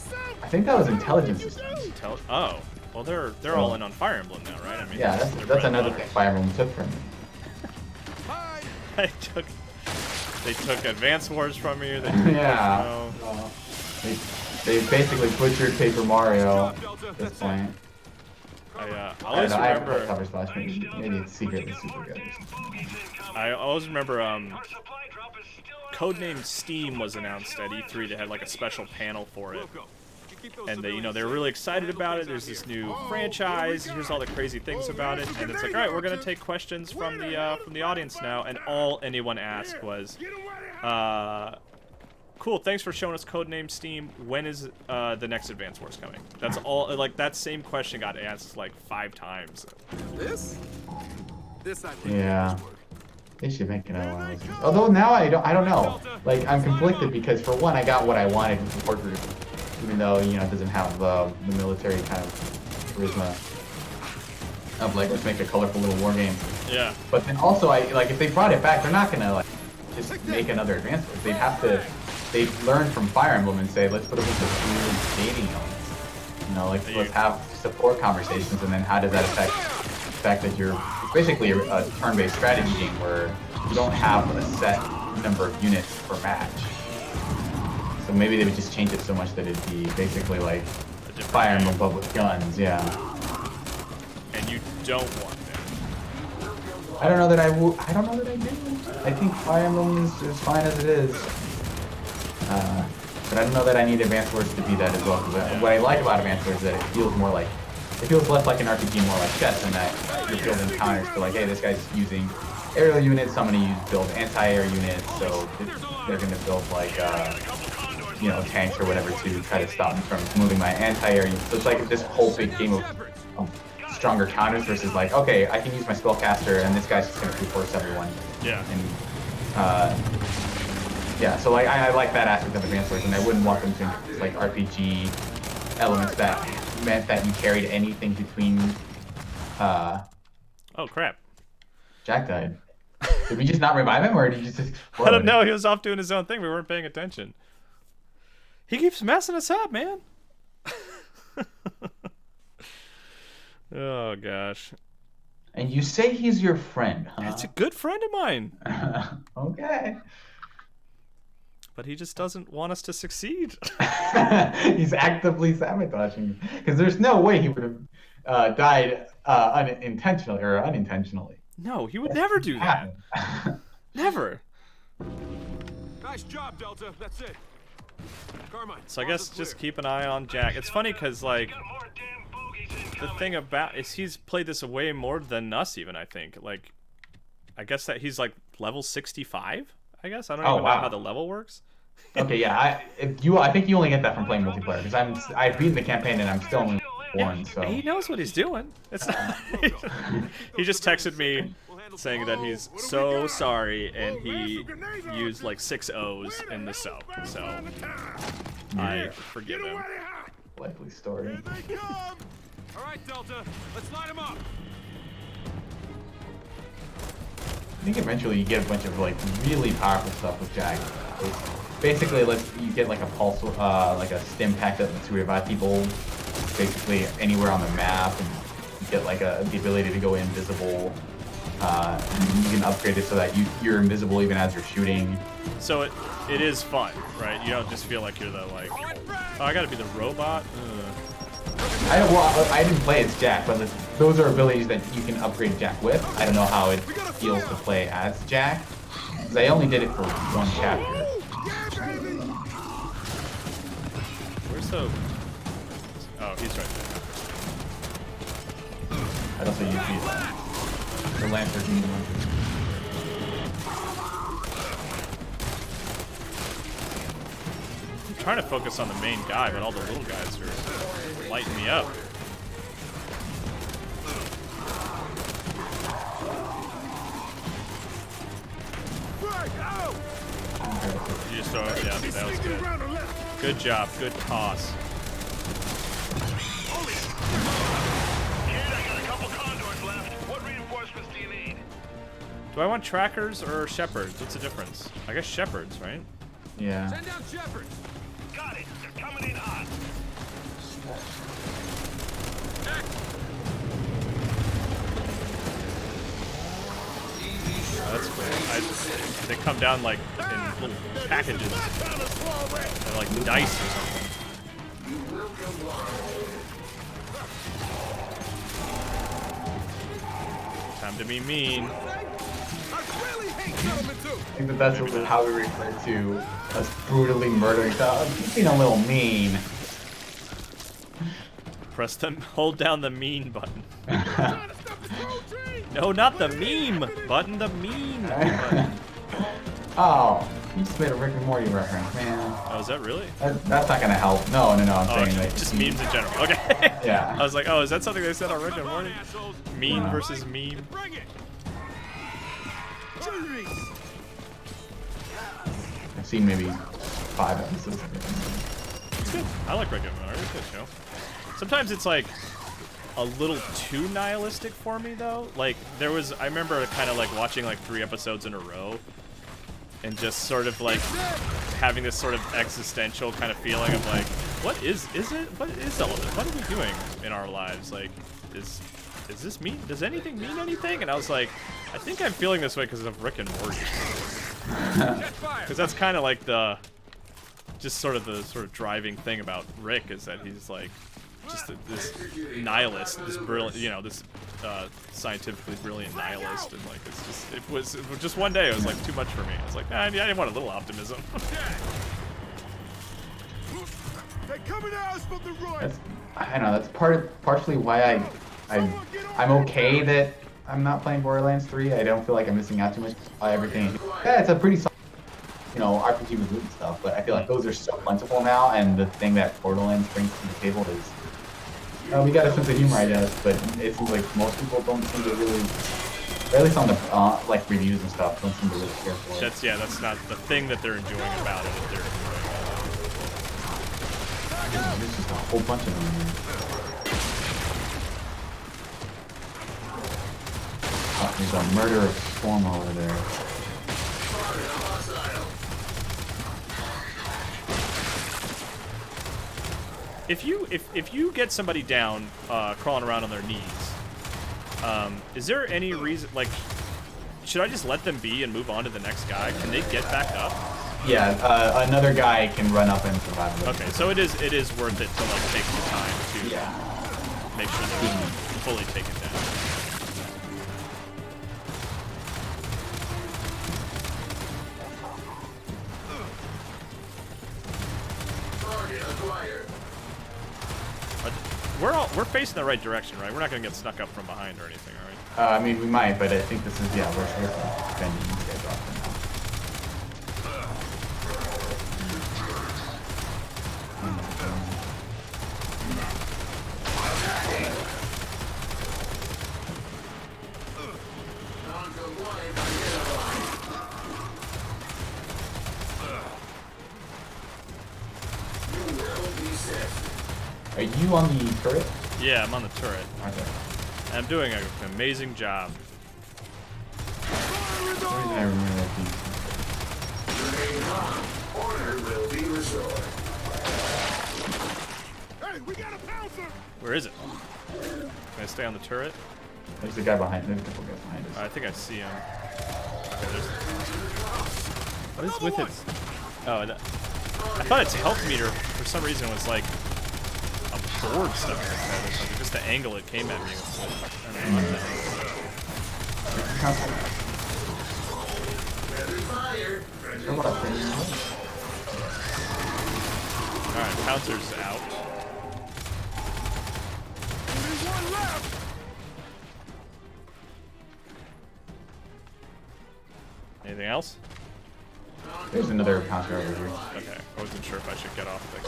I think that was Intelligent Systems. Oh, well they're all in on Fire Emblem now, right? I mean, yeah, that's another thing Fire Emblem took from me. They took Advance Wars from you. Yeah. They basically butchered Paper Mario at this point. I always remember. Cover slash, maybe it's secretly super good or something. I always remember Codename Steam was announced at E3. They had like a special panel for it, and they were really excited about it. There's this new franchise. Here's all the crazy things about it, and it's like, all right, we're gonna take questions from the audience now, and all anyone asked was, cool, thanks for showing us Codename Steam. When is the next Advance Wars coming? That's all. Like that same question got asked like 5 times. This I think. Yeah. They should make another one of those. Although now I don't know. Like I'm conflicted because for one I got what I wanted from support group, even though it doesn't have the military kind of charisma of like let's make a colorful little war game. Yeah. But then also if they brought it back, they're not gonna like just make another Advance Wars. They'd have to. They learned from Fire Emblem and say let's put a bunch of weird dating elements. Let's have support conversations, and then how does that affect the fact that it's basically a turn-based strategy game where you don't have a set number of units per match. So maybe they would just change it so much that it'd be basically like Fire Emblem but with guns, yeah. And you don't want that. I don't know that I do. I think Fire Emblem is as fine as it is. But I don't know that I need Advance Wars to be that as well. What I like about Advance Wars is that it feels less like an RPG, more like chess, and that you're building counters to like, hey, this guy's using aerial units, so I'm going to build anti-air units, so they're going to build like, tanks or whatever to try to stop me from moving my anti-air units. So it's like this whole big game of stronger counters versus like, okay, I can use my spellcaster, and this guy's just going to force everyone. Yeah. And, yeah, so like I like that aspect of Advance Wars, and I wouldn't want them to like RPG elements that meant that you carried anything between. Oh crap! Jack died. Did we just not revive him, or did you just explode? I don't know. He was off doing his own thing. We weren't paying attention. He keeps messing us up, man. Oh gosh. And you say he's your friend, huh? It's a good friend of mine. Okay. But he just doesn't want us to succeed. He's actively sabotaging, because there's no way he would have died unintentionally or unintentionally. No, he would never do that. Never. Nice job, Delta. That's it. Carmine. So I guess just keep an eye on Jack. It's funny because like the thing about is he's played this way more than us even. I think like I guess that he's like level 65. I guess I don't even know how the level works. Okay, yeah, I think you only get that from playing multiplayer because I've beaten the campaign and I'm still only 1. So he knows what he's doing. It's not, he just texted me saying that he's so sorry and he used like 6 O's in the sub. So I forgive him. Likely story. Here they come! All right, Delta, let's light him up. I think eventually you get a bunch of like really powerful stuff with Jack. Basically, you get like a pulse, like a stim pack that lets you revive people basically anywhere on the map, and you get like the ability to go invisible. You can upgrade it so that you're invisible even as you're shooting. So it is fun, right? You don't just feel like you're the like, oh, I gotta be the robot. I didn't play as Jack, but those are abilities that you can upgrade Jack with. I don't know how it feels to play as Jack, because I only did it for one chapter. Where's the... Oh, he's right there. I'd also use the lantern. I'm trying to focus on the main guy, but all the little guys are lighting me up. You just throw it. Yeah, that was good. Good job. Good toss. Do I want trackers or shepherds? What's the difference? I guess shepherds, right? Yeah. Send down shepherds. Got it. They're coming in hot. That's cool. They come down like in little packages. They're like dice or something. Time to be mean. I think that's how we refer to us brutally murdering stuff. Being a little mean. Press the hold down the mean button. No, not the meme button. The mean button. Oh, you just made a Rick and Morty reference, man. Oh, is that really? That's not gonna help. No, I'm saying that. Just memes in general. Okay. Yeah. I was like, oh, is that something they said on Rick and Morty? Mean versus meme. I've seen maybe 5 episodes. It's good. I like Rick and Morty. It's a good show. Sometimes it's like a little too nihilistic for me though. Like I remember kind of like watching like 3 episodes in a row and just sort of like having this sort of existential kind of feeling of like, what is all of this? What are we doing in our lives? Like, is this mean? Does anything mean anything? And I was like, I think I'm feeling this way because of Rick and Morty. Because that's kind of like the sort of driving thing about Rick is that he's like just this nihilist, this brilliant, this scientifically brilliant nihilist, and like it was just one day it was like too much for me. I was like, I didn't want a little optimism. They're coming at us from the right. I know that's partially why I'm okay that I'm not playing Borderlands 3. I don't feel like I'm missing out too much by everything. Yeah, it's a pretty solid, RPG with loot and stuff, but I feel like those are so plentiful now, and the thing that Borderlands brings to the table is we got a sense of humor, I guess, but it seems like most people don't seem to really, or at least on the like reviews and stuff, don't seem to really care for it. That's not the thing that they're enjoying about it. There's just a whole bunch of them here. Oh, there's a murderous swarm over there. If you get somebody down, crawling around on their knees, is there any reason, like, should I just let them be and move on to the next guy? Can they get back up? Yeah, another guy can run up and survive. Okay, so it is worth it to like take the time to make sure they're fully taken down. We're facing the right direction, right? We're not gonna get snuck up from behind or anything, all right? I mean, we might, but I think this is we're defending these guys off for you on the turret? Yeah, I'm on the turret. Okay. And I'm doing an amazing job. For some reason I remember that piece. Remain calm. Order will be restored. Hey, we got a pouncer! Where is it? Can I stay on the turret? There's a guy behind. There's a couple guys behind us. I think I see him. Okay, there's... What is with its... Oh, I thought its health meter, for some reason, was like a board stuck in its head or something. Just the angle it came at me was like, I don't know. Alright, Pouncer's out. There's one left! Anything else? There's another counter over here. Okay, I wasn't sure if I should get off the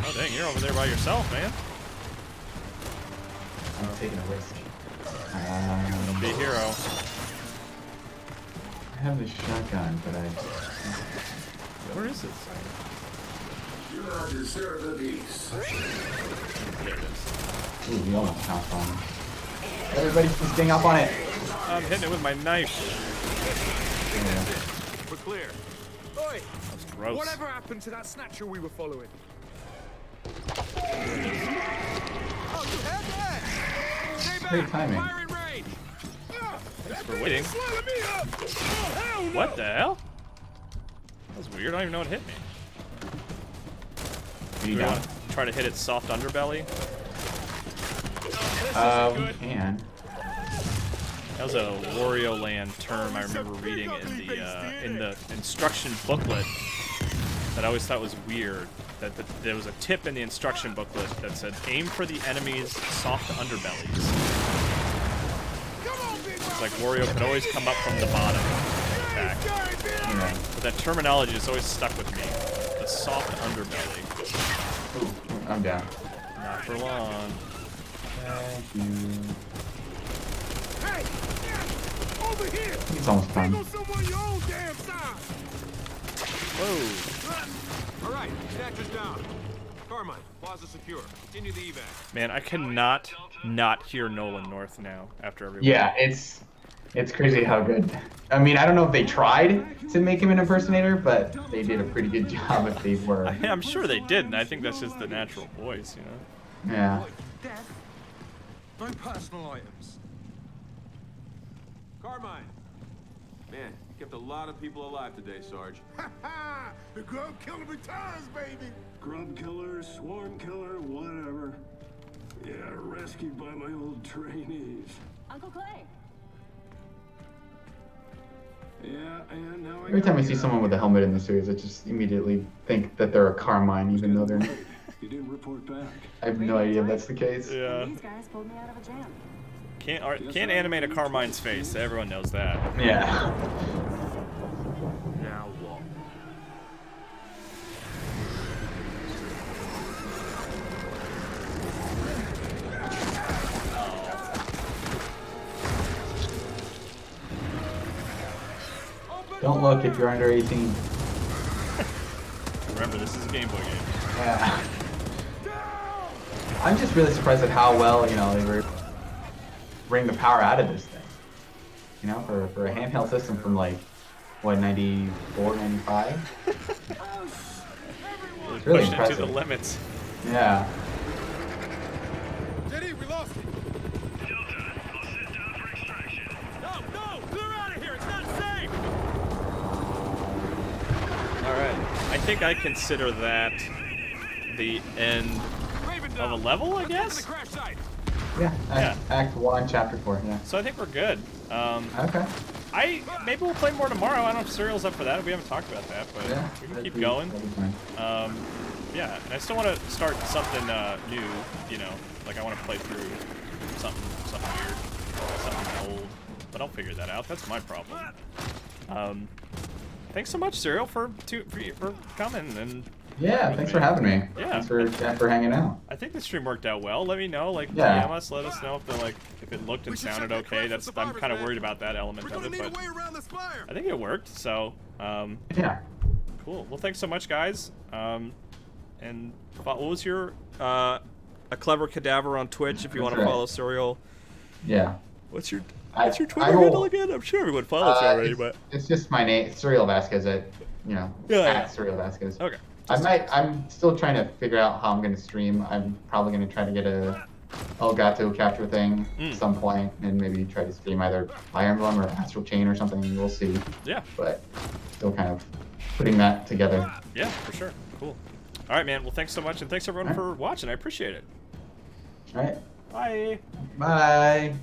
Oh dang, you're over there by yourself, man. I'm taking a risk. Don't be a hero. I have the shotgun, but Where is it? Do not disturb the peace. There it is. Ooh, we almost pounced on him. Everybody just gang up on it. I'm hitting it with my knife. Yeah. We're clear. Oi! That's gross. Whatever happened to that snatcher we were following? Oh, you had that! Stay back! Great timing. Fire in range! Thanks for waiting. What the hell? That was weird. I don't even know what hit me. Are you Do we down? want to try to hit its soft underbelly? We can. That was a Wario Land term I remember reading in the instruction booklet that I always thought was weird. That there was a tip in the instruction booklet that said, aim for the enemy's soft underbellies. It's like Wario could always come up from the bottom and attack. Yeah. But that terminology has always stuck with me. The soft underbelly. Ooh, I'm down. Not for long. Thank you. Hey! Over here! It's almost done. Go someone your own damn size! Whoa. All right, snatcher's down. Carmine, plaza secure. Continue the evac. Man, I cannot not hear Nolan North now after everyone. Yeah, it's crazy how good. I mean, I don't know if they tried to make him an impersonator, but they did a pretty good job if they were. I'm sure they did, and I think that's just the natural voice, you know? Yeah. Death. No personal items. Carmine. Man, you kept a lot of people alive today, Sarge. Ha ha! The grub killer returns, baby! Grub killer, swarm killer, whatever. Yeah, rescued by my old trainees. Uncle Clay. Yeah, and now Every time I see someone with a helmet in the series, I just immediately think that they're a Carmine, even though they're not. You didn't report back. I have no idea if that's the case. Yeah. These guys pulled me out of a jam. Can't animate a Carmine's face. Everyone knows that. Yeah. Now what? Don't look if you're under 18. Remember, this is a Game Boy game. Yeah. I'm just really surprised at how well, you know, they were bring the power out of this thing. You know, for a handheld system from like, what, 94, 95? It's really Pushed it impressive. to the limits. Yeah. JD, we lost it! No! Clear out of here! It's not safe! Alright. I think I consider that the end of a level, I guess? Yeah, Act 1, Chapter 4, yeah. So I think we're good. Okay. Maybe we'll play more tomorrow. I don't know if Suriel's up for that. We haven't talked about that, but Yeah, we can that'd keep be- going. that'd be fine. Yeah, and I still want to start something new, you know, like I want to play through something weird, something old, but I'll figure that out. That's my problem. Thanks so much, Suriel, for coming and. Yeah, thanks for having me. Yeah. Thanks for hanging out. I think the stream worked out well. Let me know, like, Yeah. DM us, let us know if it looked and sounded okay. I'm kind of worried about that element of it, but I think it worked. So, yeah. Cool. Well, thanks so much, guys. And what was your a clever cadaver on Twitch if you want to That's right. follow Suriel? Yeah. What's your I Twitter will- handle again? I'm sure everyone follows you already, but It's just my name, Suriel Vasquez at Yeah. Suriel Vasquez. Okay. I'm still trying to figure out how I'm gonna stream. I'm probably gonna try to get a Elgato capture thing at some point, and maybe try to stream either Fire Emblem or Astral Chain or something. We'll see. Yeah. But still kind of putting that together. Yeah, for sure. Cool. All right, man. Well, thanks so much, and thanks everyone for watching. I appreciate it. All right. Bye. Bye.